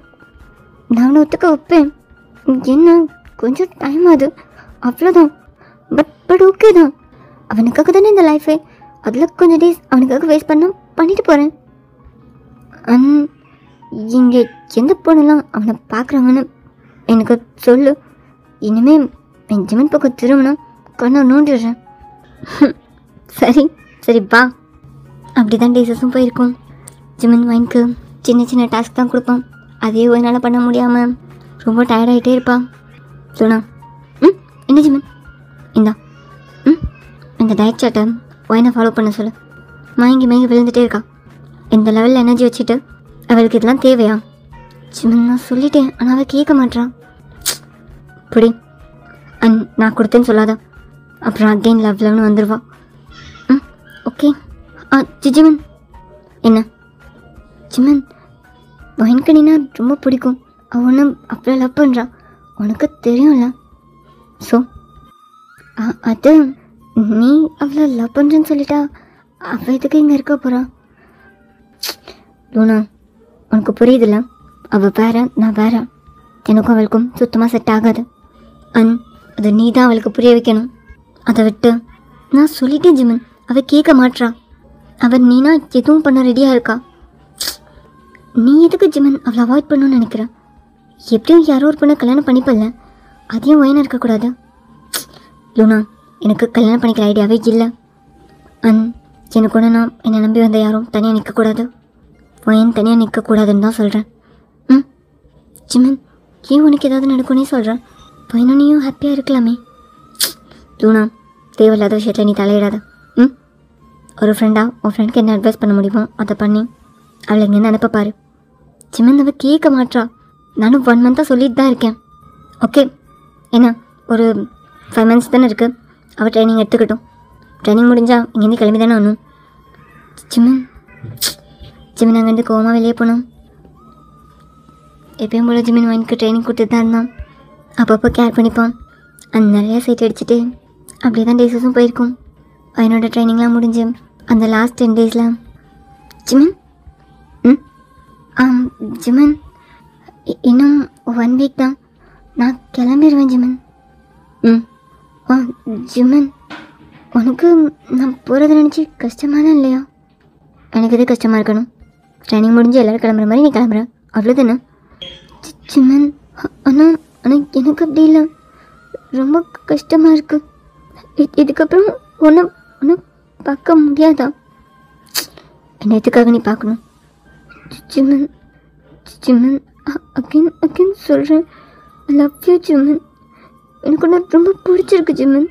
நான் அவனை ஒத்துக்க வைப்பேன். என்ன கொஞ்சம் டைம் ஆகுது அவ்வளோதான். பட் ஓகே தான், அவனுக்காக தானே இந்த லைஃபே. அதில் கொஞ்சம் டேஸ் அவனுக்காக வேஸ்ட் பண்ணிட்டு போகிறேன். இங்கே எந்த பொண்ணெல்லாம் அவனை பார்க்குறாங்கன்னு எனக்கு சொல்லு. இனிமேல் என் ஜிமன் பக்கம் திரும்பினா கண்ணை நோண்டிடுறேன். சரி வா. அப்படி தான் டேஸஸும் போயிருக்கும். ஜிமன் மைண்ட்க்கு சின்ன சின்ன டாஸ்க் தான் கொடுப்பான். அதே ஒரு நாள் பண்ண முடியாமல் ரொம்ப டயர்டாகிட்டே இருப்பான். சொன்னா என்ன ஜிமன், இந்தா இந்த டயட் சார்ட்டை ஒயினை ஃபாலோ பண்ண சொல்லு. மயங்கி விழுந்துகிட்டே இருக்கா. இந்த லெவலில் எனர்ஜி வச்சுட்டு அவளுக்கு இதெல்லாம் தேவையா? ஜிமன் நான் சொல்லிட்டேன், ஆனால் அவள் கேட்க மாட்டான். புடி நான் கொடுத்தேன்னு சொல்லாத, அப்புறம் அகெயின் லவ்னு வந்துடுவா. ஓகே. ஜிமன் என்ன ஜிமன், ஒயினுக்கு நீனா ரொம்ப பிடிக்கும். அவன் ஒன்று அவ்வளோ லவ் பண்ணுறான், உனக்கு தெரியும்ல. ஸோ அது நீ அவ்வளோ லவ் பண்ணுறேன்னு சொல்லிட்டா அவள் எதுக்கு இங்கே இருக்க போகிறான்? லூனா உனக்கு புரியுதுல்ல, அவள் வேற நான் வேற. எனக்கும் அவளுக்கும் சுத்தமாக செட் ஆகாது. அது நீ தான் அவளுக்கு புரிய வைக்கணும். அதை விட்டு நான் சொல்லிட்டேன் ஜிமன், அவள் கேட்க மாட்றா. அவள் நீனா எதுவும் பண்ண ரெடியாக இருக்கா. நீ எதுக்கு ஜிமன் அவளை அவாய்ட் பண்ணணும்னு நினைக்கிறேன்? எப்படியும் யாரோ ஒரு பொண்ணை கல்யாணம் பண்ணிப்பல்ல, அதையும் ஒயினாக இருக்கக்கூடாது. லூனா எனக்கு கல்யாணம் பண்ணிக்கிற ஐடியாவே இல்லை. எனக்கு ஒன்று, நான் என்னை நம்பி வந்த யாரும் தனியாக நிற்கக்கூடாது. ஒயின் தனியாக நிற்கக்கூடாதுன்னு தான் சொல்கிறேன். ஜிமன் ஏன் உனக்கு ஏதாவது நடக்கும்னே சொல்கிறேன். ஒயினும் நீயும் ஹாப்பியாக இருக்கலாமே. லூனா தேவையில்லாத விஷயத்தில் நீ தலையிடாத. ஒரு ஃப்ரெண்டாக உன் ஃப்ரெண்டுக்கு என்ன அட்வைஸ் பண்ண முடியுமோ அதை பண்ணி அவளை இங்கேருந்து அனுப்பப்பாரு. ஜிமன் அவள் கேட்க மாட்றா. நானும் 1 மந்த்தாக சொல்லிட்டு தான் இருக்கேன். ஓகே என்ன ஒரு 5 மந்த்ஸ் தானே இருக்குது, அவள் ட்ரைனிங் எடுத்துக்கிட்டோம். ட்ரைனிங் முடிஞ்சால் இங்கேருந்து கிளம்பி தானே ஆகணும். ஜிமன் அங்கேருந்து கோவமாக வெளியே போனோம். எப்பயும் போல் ஜிமன் ஒயினுக்கு ட்ரைனிங் கொடுத்துட்டு தான் இருந்தான். அப்பப்போ கேர் பண்ணிப்பான். நிறையா சைட் அடிச்சுட்டு அப்படியே தான் டேஸஸும் போயிருக்கும். அவனோட ட்ரைனிங்லாம் முடிஞ்சு அந்த லாஸ்ட் 10 டேஸில் ஜிமன் ஜிமன் இன்னும் 1 வீக் தான், நான் கிளம்பிடுவேன் ஜிமன். ஜிமன் உனக்கு நான் போகிறத நினச்சி கஷ்டமாக தான் இல்லையா? எனக்கு எது கஷ்டமாக இருக்கணும்? ட்ரைனிங் முடிஞ்சு எல்லோரும் கிளம்புற மாதிரி நீ கிளம்புற, அவ்வளோதானே? ஜிமன் ஆனால் எனக்கு அப்படி இல்லை, ரொம்ப கஷ்டமாக இருக்குது. இதுக்கப்புறம் ஒன்று பார்க்க முடியாதா? என்ன எதுக்காக நீ பார்க்கணும்? ஜிமன் அகெயின் சொல்கிறேன், லவ் யூ ஜிமன். எனக்கு ஒன்று ரொம்ப பிடிச்சிருக்கு ஜிம்மன்.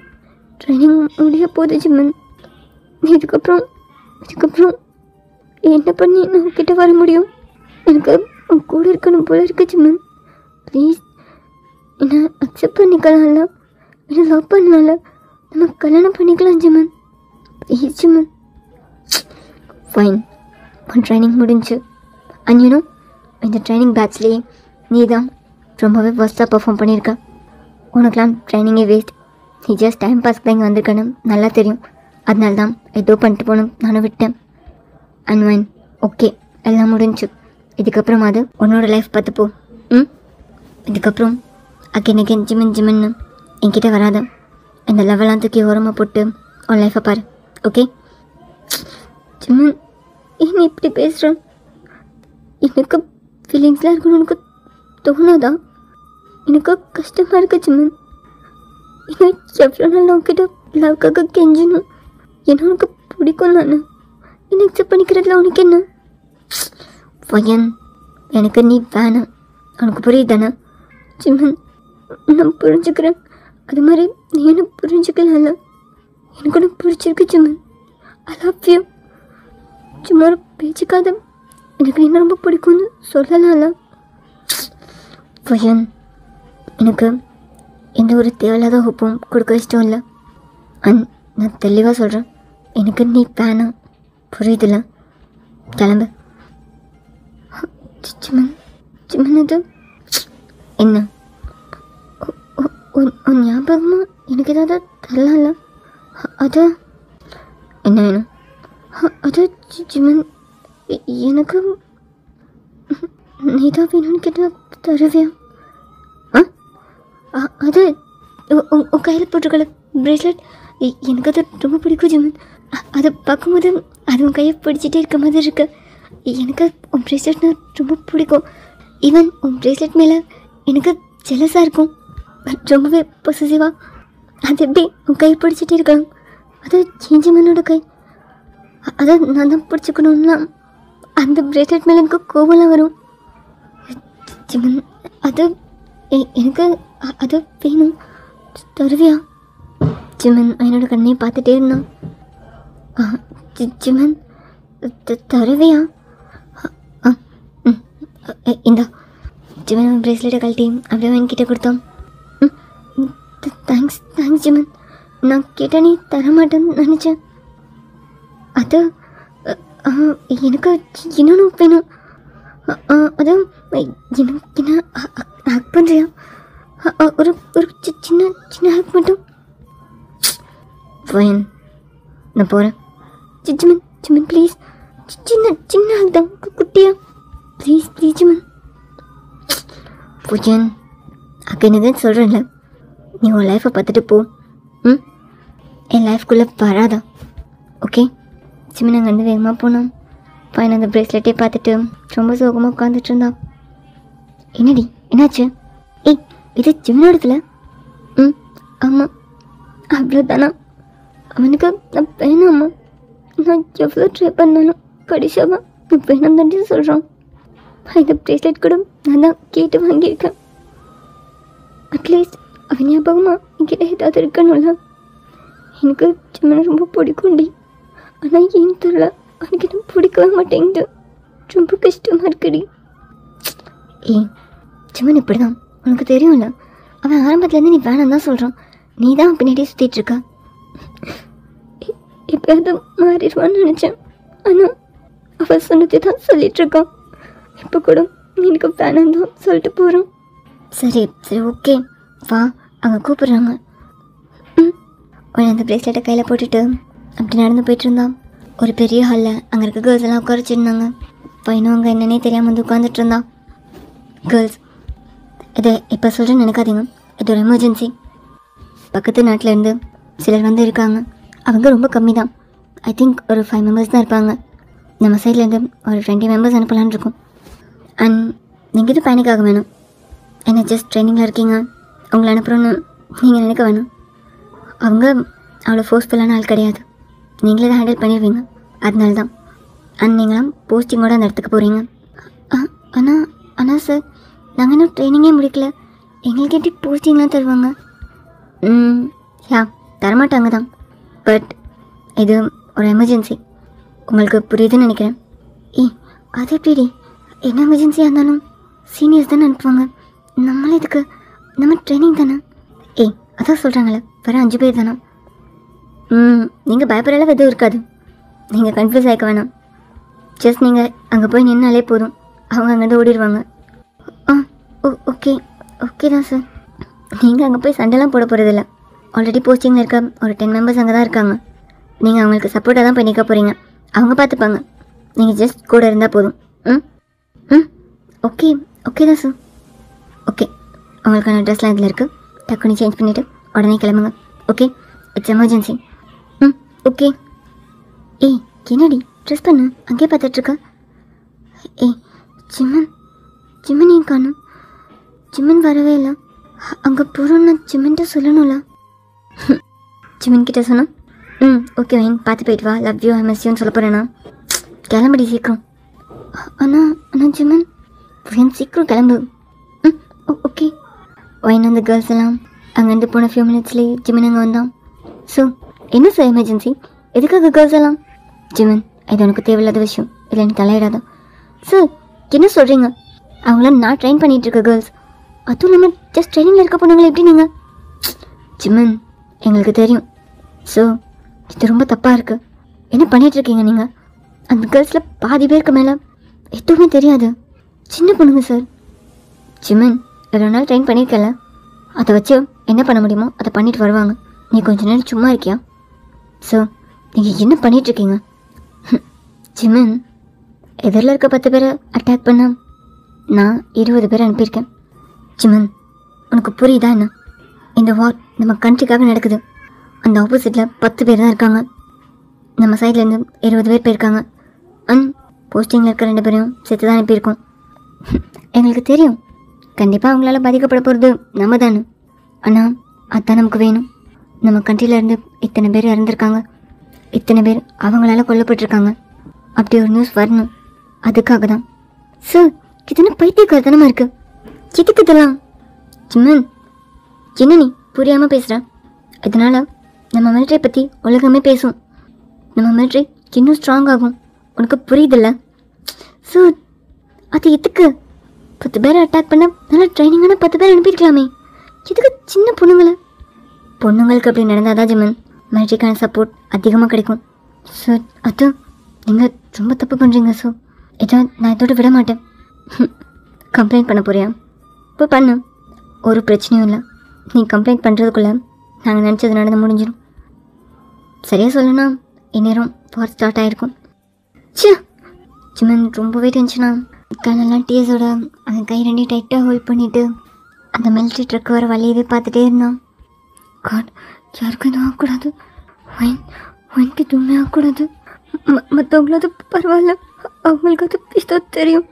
ட்ரைனிங் முடிய போகுது ஜிம்மன். இதுக்கப்புறம் என்ன பண்ணி நான் கிட்ட வர முடியும்? எனக்கு உன் கூட இருக்கணும் போல இருக்கு ஜிம்மன். ப்ளீஸ் என்னை அக்செப்ட் பண்ணிக்கலாம்ல, என்னை லவ் பண்ணலாம்ல, நம்ம கல்யாணம் பண்ணிக்கலாம் ஜிம்மன். ப்ளீஸ் ஜிம்மன். ஃபைன், உன் ட்ரைனிங் முடிஞ்சு. அண்ட் இந்த ட்ரைனிங் பேட்ச்லேயே நீ தான் ரொம்பவே ஃபஸ்ட்டாக பர்ஃபார்ம் பண்ணியிருக்க. உனக்கெலாம் ட்ரைனிங்கே வேஸ்ட். நீ ஜஸ்ட் டைம் பாஸ்க்கு தான் இங்கே வந்திருக்கேன்னு நல்லா தெரியும். அதனால தான் ஏதோ பண்ணிட்டு போகணும் நானும் விட்டேன். அண்ட் ஃபைன், ஓகே, எல்லாம் முடிஞ்சு. இதுக்கப்புறம் அது உன்னோட லைஃப் பார்த்துப்போ. இதுக்கப்புறம் அகென் ஜிம்மன்னு என்கிட்ட வராத. இந்த லெவலாம் தூக்கி ஓரமாக போட்டு உன் லைஃப்பை பாரு. ஓகே ஜிம்மன், ஏன் இப்படி பேசுகிறேன்? எனக்கு ஃபீலிங்ஸ்லாம் இருக்குன்னு உனக்கு தோணாதா? எனக்கு கஷ்டமாக இருக்கு ஜிம்மன். இன்னும் எவ்வளோ நாள் உன்கிட்ட லவ்க்காக கெஞ்சணும். ஏன்னா உனக்கு பிடிக்கும் தானே. என்னை அக்செப்ட் பண்ணிக்கிறதுல உனக்கு என்ன? பையன், எனக்கு நீ வேணாம். உனக்கு புரியுது தானே ஜிம்மன்? நான் புரிஞ்சுக்கிறேன். அது மாதிரி நீ என்ன புரிஞ்சுக்கலாம்ல. எனக்கு ஒன்று பிடிச்சிருக்கு ஜிம்மன். ஐ லவ் யூ. சும்மா ஒரு பேச்சுக்காத எனக்கு என்ன ரொம்ப பிடிக்கும்னு சொல்லலாம்ல. பையன், எனக்கு எந்த ஒரு தேவையில்லாத ஹோப்பும் கொடுக்க இஷ்டம் இல்லை. அண்ட் நான் தெளிவாக சொல்கிறேன், எனக்கு நீ வேணாம். புரியுதுல்ல? கிளம்பு. ஜிம்மன் அது என்ன? உன் ஞாபகமாக எனக்கு ஏதாவது தரலாம்ல? அது என்ன வேணும்? அது ஜிம்மன், எனக்கு நீ தான் வேணும்னு கேட்டால் தருவியா? அது உன் கையில் போட்டிருக்கல பிரேஸ்லெட், எனக்கு அது ரொம்ப பிடிக்கும் ஜிம்மன். அதை பார்க்கும்போது அது உன் கையை பிடிச்சிட்டே இருக்க மாதிரி இருக்கு. எனக்கு உன் பிரேஸ்லெட்னா ரொம்ப பிடிக்கும். ஈவன் உன் பிரேஸ்லெட் மேலே எனக்கு ஜெலஸாக இருக்கும், ரொம்பவே பொசசிவாக. அது எப்படி உன் கையை பிடிச்சிட்டே இருக்காங்க? அது ஜிம்மனோட கை. அதை நான் தான் பிடிச்சிக்கணும்னா அந்த பிரேஸ்லெட் மேலே எனக்கு கோவம்லாம் வரும். ஜிம்மன், அது எனக்கு அது வேணும். தருவியா? ஜிம்மன் என்னோட கண்ணையை பார்த்துட்டே இருந்தான். ஜிம்மன், தருவியா? இந்தா. ஜிம்மன் பிரேஸ்லெட்டை கழட்டி அப்படியே என்கிட்ட கொடுத்தோம். தேங்க்ஸ் ஜிம்மன். நான் கேட்டால் நீ தரமாட்டேன்னு நினச்சேன். அது எனக்கு இன்னொன்று வேணும். அது என்ன ஹேக் பண்ணுறியா? ஒரு ஒரு சின்ன ஹேக் மட்டும். ஃபைன், நான் போகிறேன். ஜிம்மன் ப்ளீஸ், சின்ன ஹேக் தான், குட்டியா. ப்ளீஸ் ஜிம்மன். பூஜன், அக்கா சொல்கிறேன்ல, நீ உன் லைஃப்பை பார்த்துட்டு போ. என் லைஃப்குள்ளே வராதா? ஓகே? ஜிம்மன் அங்கே வந்து வேகமாக போனோம். பையன் அந்த பிரேஸ்லெட்டே பார்த்துட்டு ரொம்ப சோகமாக உட்காந்துட்டு இருந்தான். என்னடி, என்னாச்சு? ஏய், இது ஜிம்மனோடதுல? ஆமாம். அவ்வளோதானா? அவனுக்கு நான் வேணாம்மா. நான் எவ்வளோ ட்ரை பண்ணாலும் கடைசியாக நான் வேணாம் தாண்டி சொல்கிறான். இந்த பிரேஸ்லெட் கூட நான் தான் கேட்டு வாங்கியிருக்கேன். அட்லீஸ்ட் அவன் ஞாபகமாக என்கிட்ட ஏதாவது இருக்கணும்ல. எனக்கு ஜிம்மனை ரொம்ப பிடிக்கும்டி. ஆனால் ஏன் தெரியல, அவனுக்கு என்ன பிடிக்கவே மாட்டேங்குது. ரொம்ப கஷ்டமாக இருக்குடி. ஏய், ஜிம்மன் இப்படி தான், உனக்கு தெரியும்ல. அவன் ஆரம்பத்துலேருந்து நீ வேணாம் தான் சொல்கிறான். நீ தான் பின்னாடியே சுற்றிட்டு இருக்க. எப்போயாவது மாறிடுவான்னு நினச்சேன். ஆனால் அவள் சொன்னதை தான் சொல்லிகிட்ருக்கான். இப்போ கூட எனக்கு வேணாம் தான் சொல்லிட்டு போகிறான். சரி ஓகே, வா, அங்கே கூப்பிட்றாங்க. உடனே அந்த பிரேஸ்லெட்டை கையில் போட்டுட்டு அப்படி நடந்து போயிட்டு இருந்தான். ஒரு பெரிய ஹாலில் அங்கே இருக்க கேர்ள்ஸ் எல்லாம் உட்கார வச்சுருந்தாங்க. பையனும் அங்கே என்னன்னே தெரியாமல் வந்து உட்காந்துட்டு இருந்தான். கேர்ள்ஸ், இதை இப்போ சொல்கிறேன்னு நினைக்காதீங்க, இது ஒரு எமர்ஜென்சி. பக்கத்து நாட்டிலேருந்து சிலர் வந்து இருக்காங்க. அவங்க ரொம்ப கம்மி தான். ஐ திங்க் ஒரு 5 மெம்பர்ஸ் தான் இருப்பாங்க. நம்ம சைட்லேருந்து ஒரு 20 மெம்பர்ஸ் அனுப்பலான்னு இருக்கோம். அண்ட் நீங்கள் இது பேனிக் ஆக வேணும். என்ன ஜஸ்ட் ட்ரைனிங்கில் இருக்கீங்க, அவங்கள அனுப்புகிறோன்னு நீங்கள் நினைக்க வேணும். அவங்க அவ்வளோ ஃபோர்ஸ்ஃபுல்லான ஆள் கிடையாது. நீங்களே தான் ஹேண்டில் பண்ணிடுவீங்க. அதனால தான். அண்ட் நீங்களாம் போஸ்டிங்கோடு அந்த இடத்துக்கு போகிறீங்க. ஆனால் சார், நாங்கள் இன்னும் ட்ரைனிங்கே முடிக்கல, எங்களுக்கு எப்படி போஸ்டிங்லாம் தருவாங்க? யா தரமாட்டாங்க தான். பட் இது ஒரு எமர்ஜென்சி, உங்களுக்கு புரியுதுன்னு நினைக்கிறேன். அது எப்படி? என்ன எமர்ஜென்சியாக இருந்தாலும் சீனியர்ஸ் தானே அனுப்புவாங்க. நம்மளே இதுக்கு நம்ம ட்ரைனிங் தானே. அதான் சொல்கிறாங்களே வர 5 பேர் தானே. நீங்கள் பயப்படுற அளவு எதுவும் இருக்காது. நீங்கள் கன்ஃபியூஸ் ஆகிக்க வேணாம். ஜஸ்ட் நீங்கள் அங்கே போய் நின்னாலே போதும், அவங்க அங்கேருந்து ஓடிடுவாங்க. ஓகே ஓகே தான் சார். நீங்கள் அங்கே போய் சண்டைலாம் போட போகிறதில்ல. ஆல்ரெடி போஸ்டிங்கில் இருக்க ஒரு 10 மெம்பர்ஸ் அங்கே தான் இருக்காங்க. நீங்கள் அவங்களுக்கு சப்போர்ட்டாக தான் போய் நிற்க போகிறீங்க. அவங்க பார்த்துப்பாங்க. நீங்கள் ஜஸ்ட் கூட இருந்தால் போதும். ஓகே ஓகே தான் சார். ஓகே, உங்களுக்கான ட்ரெஸ்லாம் இதில் இருக்குது. டக்குன்னு சேஞ்ச் பண்ணிவிட்டு உடனே கிளம்புங்க. Okay, it's emergency. ஓகே. என்னடி ட்ரெஸ் பண்ணு, அங்கேயே பார்த்துட்ருக்க. ஜிம்மன் ஏன் காணும்? ஜிம்மன் வரவே இல்லை. அங்கே போகிறோன்னு ஜிம்மன்கிட்ட சொல்லணும்ல. ஜிம்மன் கிட்ட சொன்னோம். ஓகே வைன், பார்த்து போயிட்டு வா. லவ் யூ, ஐ மிஸ் யூன்னு சொல்ல போகிறேண்ணா. கிளம்புடி சீக்கிரம். அண்ணா ஜிம்மன் வைன் சீக்கிரம் கிளம்பு. ஓகே. வைன் அந்த கேர்ள்ஸ் எல்லாம் அங்கேருந்து போன ஃபியூ மினிட்ஸ்லேயே ஜிம்மன் அங்கே வந்தான். ஸோ என்ன சார் எமர்ஜென்சி? எதுக்காக கேர்ள்ஸ் எல்லாம்? ஜிம்மன், இது உனக்கு தேவையில்லாத விஷயம், இல்லை எனக்கு தலையிடாதான். சார் என்ன சொல்கிறீங்க? அவங்களாம் நான் ட்ரெயின் பண்ணிகிட்ருக்க கேர்ள்ஸ். அதுவும் இல்லாமல் ஜஸ்ட் ட்ரைனிங்கில் இருக்க பொண்ணுங்களை எப்படி நீங்கள்? ஜிம்மன், எங்களுக்கு தெரியும். ஸோ இது ரொம்ப தப்பாக இருக்குது. என்ன பண்ணிகிட்ருக்கீங்க நீங்கள்? அந்த கேர்ள்ஸில் பாதி பேருக்கு மேலே எதுவுமே தெரியாது, சின்ன பொண்ணுங்க சார். ஜிம்மன், இவ்வளோ நாள் ட்ரெயின் பண்ணியிருக்கல, அதை வச்சு என்ன பண்ண முடியுமோ அதை பண்ணிட்டு வருவாங்க. நீ கொஞ்ச நேரம் சும்மா இருக்கியா? ஸோ நீங்கள் என்ன பண்ணிகிட்ருக்கீங்க? ஜிம்மன், எதிரில் இருக்க 10 பேரை அட்டாக் பண்ண நான் 20 பேரை அனுப்பியிருக்கேன். ஜிம்மன், உனக்கு புரியுதா என்ன? இந்த வார் நம்ம கண்ட்ரிக்காக நடக்குது. அந்த ஆப்போசிட்டில் 10 பேர் தான் இருக்காங்க. நம்ம சைட்லேருந்து 20 பேர் போயிருக்காங்க. போஸ்டிங்கில் இருக்க 2 பேரையும் சேர்த்து தான் அனுப்பியிருக்கோம். எங்களுக்கு தெரியும் கண்டிப்பாக அவங்களால பாதிக்கப்பட போகிறது நம்ம தானே. ஆனால் அதுதான் நமக்கு வேணும். நம்ம கண்ட்ரியிலேருந்து இத்தனை பேர் இறந்துருக்காங்க, இத்தனை பேர் அவங்களால கொல்லப்பட்டிருக்காங்க. அப்படி ஒரு நியூஸ் வரணும், அதுக்காக தான். சார் இது என்ன பைத்தியக்காரத்தனமாக இருக்குது? எதுக்கு இதெல்லாம்? ஜிம்மன், என்ன நீ புரியாமல் பேசுகிற? இதனால் நம்ம மிலிட்ரி பற்றி உலகமே பேசும். நம்ம மிலிட்ரி இன்னும் ஸ்ட்ராங் ஆகும். உனக்கு புரியுதில்ல? சார் அது எதுக்கு? 10 பேரை அட்டாக் பண்ண நல்லா ட்ரைனிங்கான 10 பேர் அனுப்பியிருக்கலாமே. எதுக்கு சின்ன பொண்ணுங்களுக்கு அப்படி நடந்தால் தான் ஜிம்மன் மிலிட்ரிக்கான சப்போர்ட் அதிகமாக கிடைக்கும். சார் அது நீங்கள் ரொம்ப தப்பு பண்ணுறீங்க சார். இதை நான் இதோட விட மாட்டேன். கம்ப்ளைண்ட் பண்ண போறியா? இப்போ பண்ணு, ஒரு பிரச்சனையும் இல்லை. நீ கம்ப்ளைண்ட் பண்ணுறதுக்குள்ளே நாங்கள் நினச்சது நடந்து முடிஞ்சிடும். சரியாக சொல்லணும்னா இந்நேரம் வார் ஸ்டார்ட் ஆகிருக்கும். ஜிம்மன் ரொம்பவே டென்ஷனா கண்ணெல்லாம் டீஸோட அந்த கை 2 டைட்டாக ஹோல்ட் பண்ணிவிட்டு அந்த மிலிட்ரி ட்ரக் வர வழியவே பார்த்துட்டே இருந்தான். காட், யாருக்கும் எதுவும் ஆகக்கூடாது. ஒயின்க்கு எதுவுமே ஆகக்கூடாது. மற்றவங்களாவது பரவாயில்ல, அவங்களுக்கு அது பேச தெரியும்,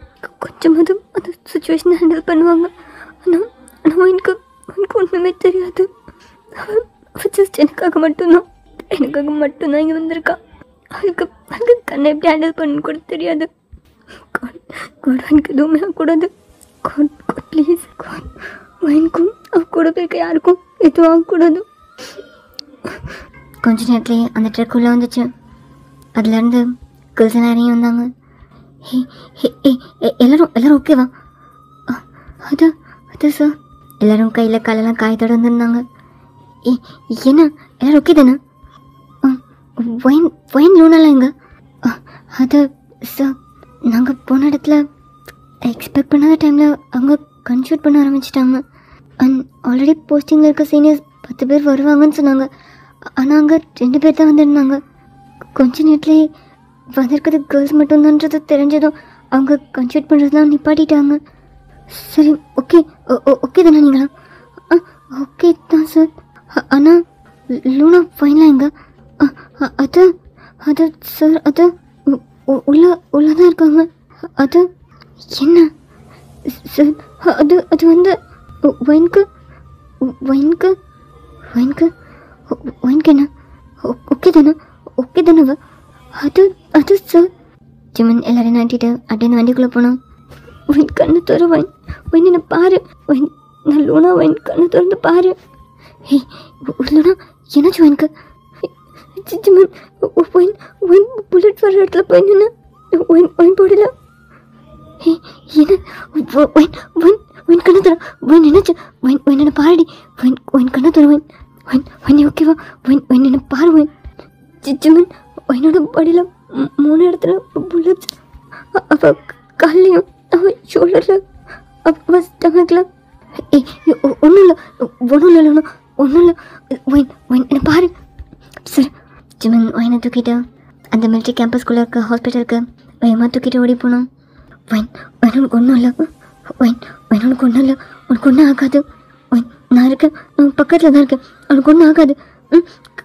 கொஞ்சமாவது அந்த சுச்சுவேஷனை ஹேண்டில் பண்ணுவாங்க. ஆனால் ஒயின்க்கு ஒன்றுமே தெரியாது. ஜஸ்ட் எனக்காக மட்டும்தான் இங்கே வந்திருக்கா. அவளுக்கு கண்ணை எப்படி ஹேண்டில் பண்ணு கூட தெரியாது. எனக்கு எதுவுமே ஆகக்கூடாது. ப்ளீஸ் ஒயின்க்கும் அவ கூட போயிருக்க யாருக்கும் எதுவும் ஆகக்கூடாது. கொஞ்ச நேரத்துலேயே அந்த ட்ரக் உள்ளே வந்துச்சு. அதுலேருந்து கேர்ள்ஸ் நிறைய வந்தாங்க. எல்லாரும் ஓகேவா? அது சார், எல்லோரும் கையில் காலெல்லாம் காயத்தோடு வந்துருந்தாங்க. என்ன எல்லோரும் ஓகே தானே? ஒயின் லூனாலாம் எங்க? அது சார், நாங்கள் போன இடத்துல எக்ஸ்பெக்ட் பண்ணாத டைமில் அவங்க கன்ஷூட் பண்ண ஆரம்பிச்சிட்டாங்க. ஆல்ரெடி போஸ்டிங்கில் இருக்க சீனியர்ஸ் 10 பேர் வருவாங்கன்னு சொன்னாங்க. ஆனால் அங்கே 2 பேர் தான் வந்திருந்தாங்க. கொஞ்ச நேரத்துலேயே வந்திருக்கிறது கேர்ள்ஸ் மட்டும்தான்றது தெரிஞ்சதும் அவங்க கன்ஷூட் பண்ணுறதுலாம் நிப்பாட்டிட்டாங்க. சரி, ஓகே தானே நீங்களா? ஓகே தான் சார். ஆனால் லூனா ஃபைனலாக எங்க? அது சார், அது உள்ளதான் இருக்காங்க. அது என்ன சார்? அது வந்து ஒயின்க்கு என்ன ஓகே தானே? அது சார். ஜிம்மன் எல்லாரையும் நாட்டிட்டு அப்படியே அந்த வண்டிக்குள்ளே போனோம். ஒயின் கண்ணு தர, ஒயின் என்னை பாரு, ஒயின் நான் லூனா, ஒயின் கண்ணு திறந்து பாரு. ஹே இல்லைனா என்னாச்சும் எனக்கு ஜிமன் ஒயின் புல்லட் வர இடத்துல போய் நின்று ஒயின் போடல. ஹே என்ன ஒயின் கண்ணு தர ஒயின் என்னாச்சு ஒயின் என்ன பாருடி ஒயின் கண்ணு தர ஒயின் ஓகேவா ஒயின் என்ன பாரு ஒயின் ஜிமன் ஒயினோட பாடியில் 3 இடத்துல புல்லட்ஸ். அவள் கால்லையும் அவள் ஷோல்டரில் அவள் ஸ்டமக்கில். ஒன்றும் இல்லை ஒயின் என்ன பாரு. சார் ஜிமன் ஒயினை தூக்கிட்டு அந்த மிலிட்ரி கேம்பஸ்குள்ளே இருக்க ஹாஸ்பிட்டலுக்கு வேகமாக தூக்கிட்டு ஓடி போனோம். உனக்கு ஒன்றும் இல்லை உனக்கு ஒன்றும் இல்லை, உனக்கு ஒன்றும் ஆகாது. நான் இருக்கேன், நான் பக்கத்தில் தான் இருக்கேன், உனக்கு ஒன்றும் ஆகாது.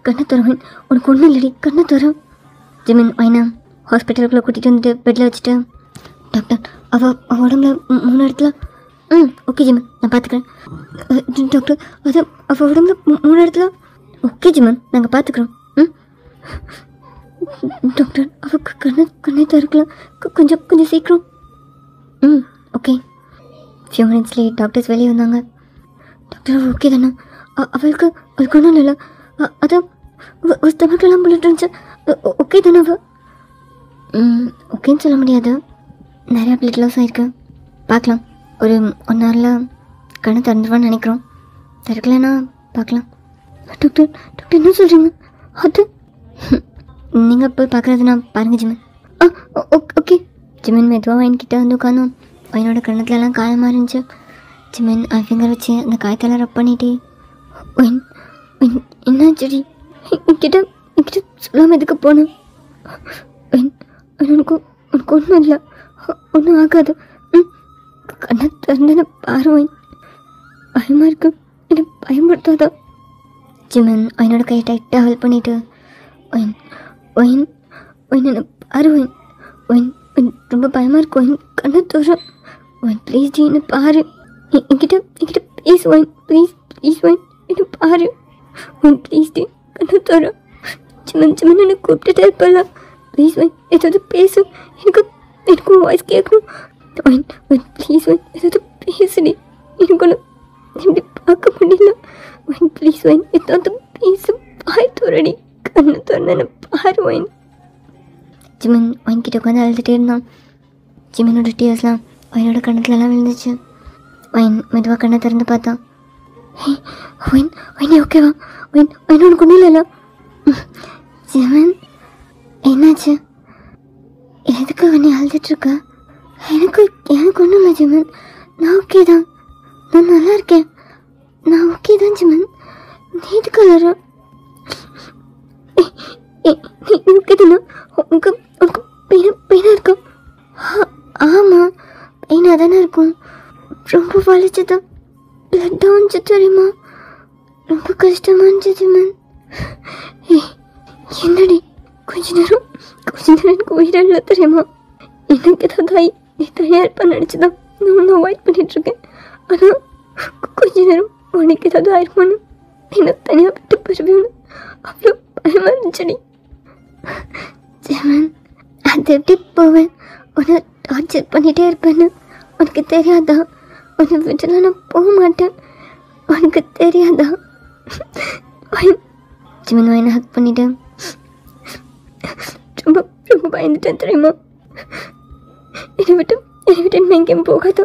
கண்ணை தருவேன், உனக்கு ஒன்றும் இல்லடி, கண்ணை தரும். ஜிமின் ஒயினா ஹாஸ்பிட்டலுக்குள்ளே கூட்டிகிட்டு வந்துட்டு பெட்டில் வச்சுட்டு, டாக்டர் அவள் உடம்புல 3 இடத்துல. ஓகே ஜிமன், நான் பார்த்துக்கிறேன். டாக்டர் அது அவள் உடம்புல 3 இடத்துல. ஓகே ஜிமன், நாங்கள் பார்த்துக்குறோம். டாக்டர் அவளுக்கு கண்ணை திறக்கலாம், கொஞ்சம் சீக்கிரம். ஓகே. ஃபியூ மினிட்ஸ்லேயே டாக்டர்ஸ் வெளியே வந்தாங்க. டாக்டர் அவள் ஓகே தானே? அவளுக்கு ஒன்றும் இல்லை, அது ஸ்டமக்கெல்லாம் புல்லட் இருந்துச்சு. ஓகே தானே அவள்? ஓகேன்னு சொல்ல முடியாது, நிறையா பிளட் லாஸ் ஆகிருக்கு. பார்க்கலாம், ஒரு 1 ஹவரில் கண்ணை திறந்துருவான்னு நினைக்கிறோம். திறக்கலன்னா பார்க்கலாம். டாக்டர் என்ன சொல்கிறீங்க? அது நீங்கள் போய் பார்க்குறதுனா பாருங்கள் ஜிமன். ஓகே. ஜிமன் மெதுவாக என்கிட்ட வந்து உட்காந்தோம். என்னோட கண்ணத்துலலாம் காயமாக இருந்துச்சு. ஜிமன் ஃபிங்கர் வச்சு அந்த காயத்தெல்லாம் ரப் பண்ணிட்டே, என்னாச்சடி? என்கிட்ட சொல்லாமல் எதுக்கு போனேன்? உனக்கு ஒன்றும் இல்லை, ஒன்றும் ஆகாது. கண்ணை திறந்து பாருவேன். பயமாக இருக்கு, என்னை பயன்படுத்தாதா? ஜிமன் என்னோட கையை டைட்டாக ஹெல்ப் பண்ணிவிட்டு, ஒயின் என்ன பாருவேன், ரொம்ப பயமாக இருக்கு, கண்ணை தோற ப்ளீஸ் டி என்ன பாரு, என்கிட்ட பேசுவேன், ப்ளீஸ் என்ன பாரு, ப்ளீஸ் டி கண்ணை தோற. ஜிமன் என்னை கூப்பிட்டுட்டே இருப்பல, ப்ளீஸ் ஏதாவது பேசு, எனக்கு வாய்ஸ் கேட்கும். ப்ளீஸ் ஏதாவது பேசுடி, எனக்கு ஒன்று எப்படி பார்க்க முடியல. ப்ளீஸ் ஏதாவது பேசு, பாய் தோறடி, கண்ணை திறந்து பாரு. ஜிமன் ஒயின்கிட்ட உட்காந்து அழுதுகிட்டே இருந்தான். ஜிமனோட டீயர்ஸ்லாம் ஒயினோட கண்ணத்துலலாம் விழுந்துச்சு. ஒயின் மெதுவாக கண்ணை திறந்து பார்த்தான். ஒயின் ஓகேவா? ஒயினோட ஒன்றும் இல்லைல்ல? ஜிமன் என்னாச்சு? எதுக்கு நீ அழுதுட்ருக்க? எனக்கு ஒன்றும் இல்லை ஜிமன், நான் ஓகே தான், நான் நல்லா இருக்கேன், நான் ஓகே தான் ஜிமன். நீ எதுக்கு அழுற? நீ ஓகே தானே? உனக்கு பெயினாக இருக்கும்? ஆமாம், பெயினாக தானே இருக்கும். ரொம்ப வலிச்சது, பிளட்டாக வந்துச்சு தெரியுமா? ரொம்ப கஷ்டமாக இருந்துச்சு ஜிமன். என்னடி கொஞ்ச நேரம் எனக்கு உயிரில்லை தெரியுமா? எனக்கு ஏதாவது நீ தயார் பண்ண நினச்சிதான் நான் அவாய்ட் பண்ணிகிட்ருக்கேன். ஆனால் கொஞ்ச நேரம் உனக்கு ஏதாவது ஆயிருமான்னு என்னை தனியாக விட்டு போயிருவேன்னு அவ்வளோ பயமாக இருந்துச்சடி. ஜிமன் அது எப்படி போவேன்? உன்னை டார்ச்சர் பண்ணிகிட்டே இருப்பேன்னு உனக்கு தெரியாதா? உன்னை விட்டுலாம் நான் போக மாட்டேன், உனக்கு தெரியாதா? ஜிமன் வாயினை ஹக் பண்ணிட்டேன். ரொம்ப ரொம்ப பயந்துட்டேன் தெரியுமா? என்னை விட்டு என்ன எங்கேயும் போகாத,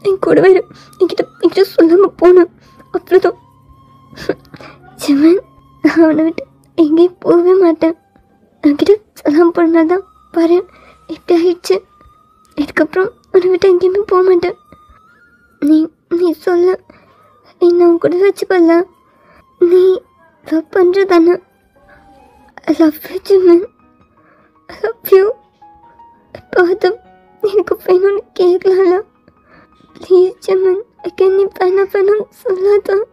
என் கூட வேறு என்கிட்ட சொல்லாமல் போனேன், அவ்வளோதான். ஜிமன் நான் அவனை விட்டு எங்கேயும் போகவே மாட்டேன். என்கிட்ட சொல்லாமல் போனாதான் பாரு எப்படி ஆயிடுச்சு. இதுக்கப்புறம் உன்னை விட்டு எங்கேயுமே போக மாட்டேன். நீ சொல்ல என்ன உன் கூட வச்சுப்பல்ல, நீ லவ் பண்ணுறதானே? ஐ லவ் யூ ஜிமன், ஐ லவ் யூ. இப்போ அது எனக்கு வேணும்னு கேட்கலாம்ல, ப்ளீஸ் ஜிமன், நீ வேணாம் சொல்லாதான்.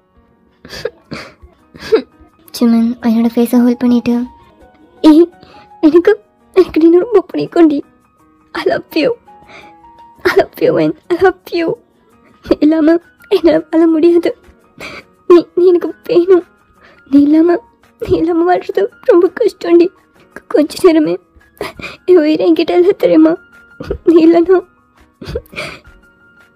ஜிமன் என்னோட ஃபேஸை ஹோல்ட் பண்ணிவிட்டு, எனக்கு நீ ரொம்ப பிடிக்கும்டி, I love you I love you. நீ இல்லாமல் என்னால் வாழ முடியாது, நீ எனக்கு வேணும். நீ இல்லாமல் வாழ்றது ரொம்ப கஷ்டம்டி. கொஞ்ச நேரமே என் உயிரை என்கிட்ட இல்லை தெரியுமா? நீ இல்லைனா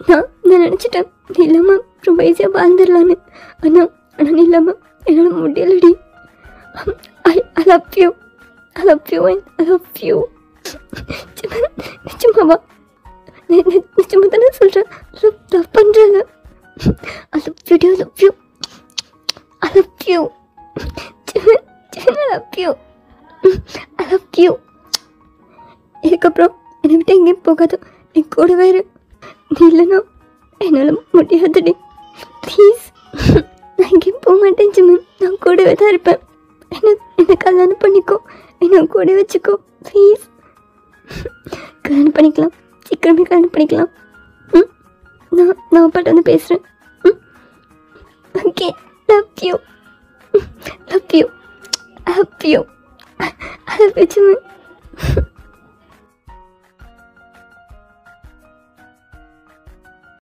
நான் நினச்சிட்டேன் நீ இல்லாமல் ரொம்ப ஈஸியாக வாழ்ந்துடலான்னு. ஆனால் ஆனால் நீ இல்லாமல் என்னால் முடியலடி. I love you. I love you and I love you. நிச்சயமாவா? நிச்சயமா தானே சொல்கிறேன். லவ் பண்ணுறேன். I love you. I love you. I love you. I love you. I love you. இதுக்கப்புறம் என்னை விட்டு எங்கேயும் போகாது. என் கூடவே இரு. நீ இல்லைன்னா என்னால் முடியாதுடி. ப்ளீஸ். நான் எங்கேயும் போக மாட்டேன் ஜிமன். நான் கூடவே தான் இருப்பேன். என்னை கல்யாணம் பண்ணிக்கோ. என்னை கூட வச்சுக்கோ ப்ளீஸ். கல்யாணம் பண்ணிக்கலாம். சீக்கிரமே கல்யாணம் பண்ணிக்கலாம். நான் பாட்டு வந்து பேசுகிறேன். Okay. Love you. Love you. I love you. I love you, Jimmy.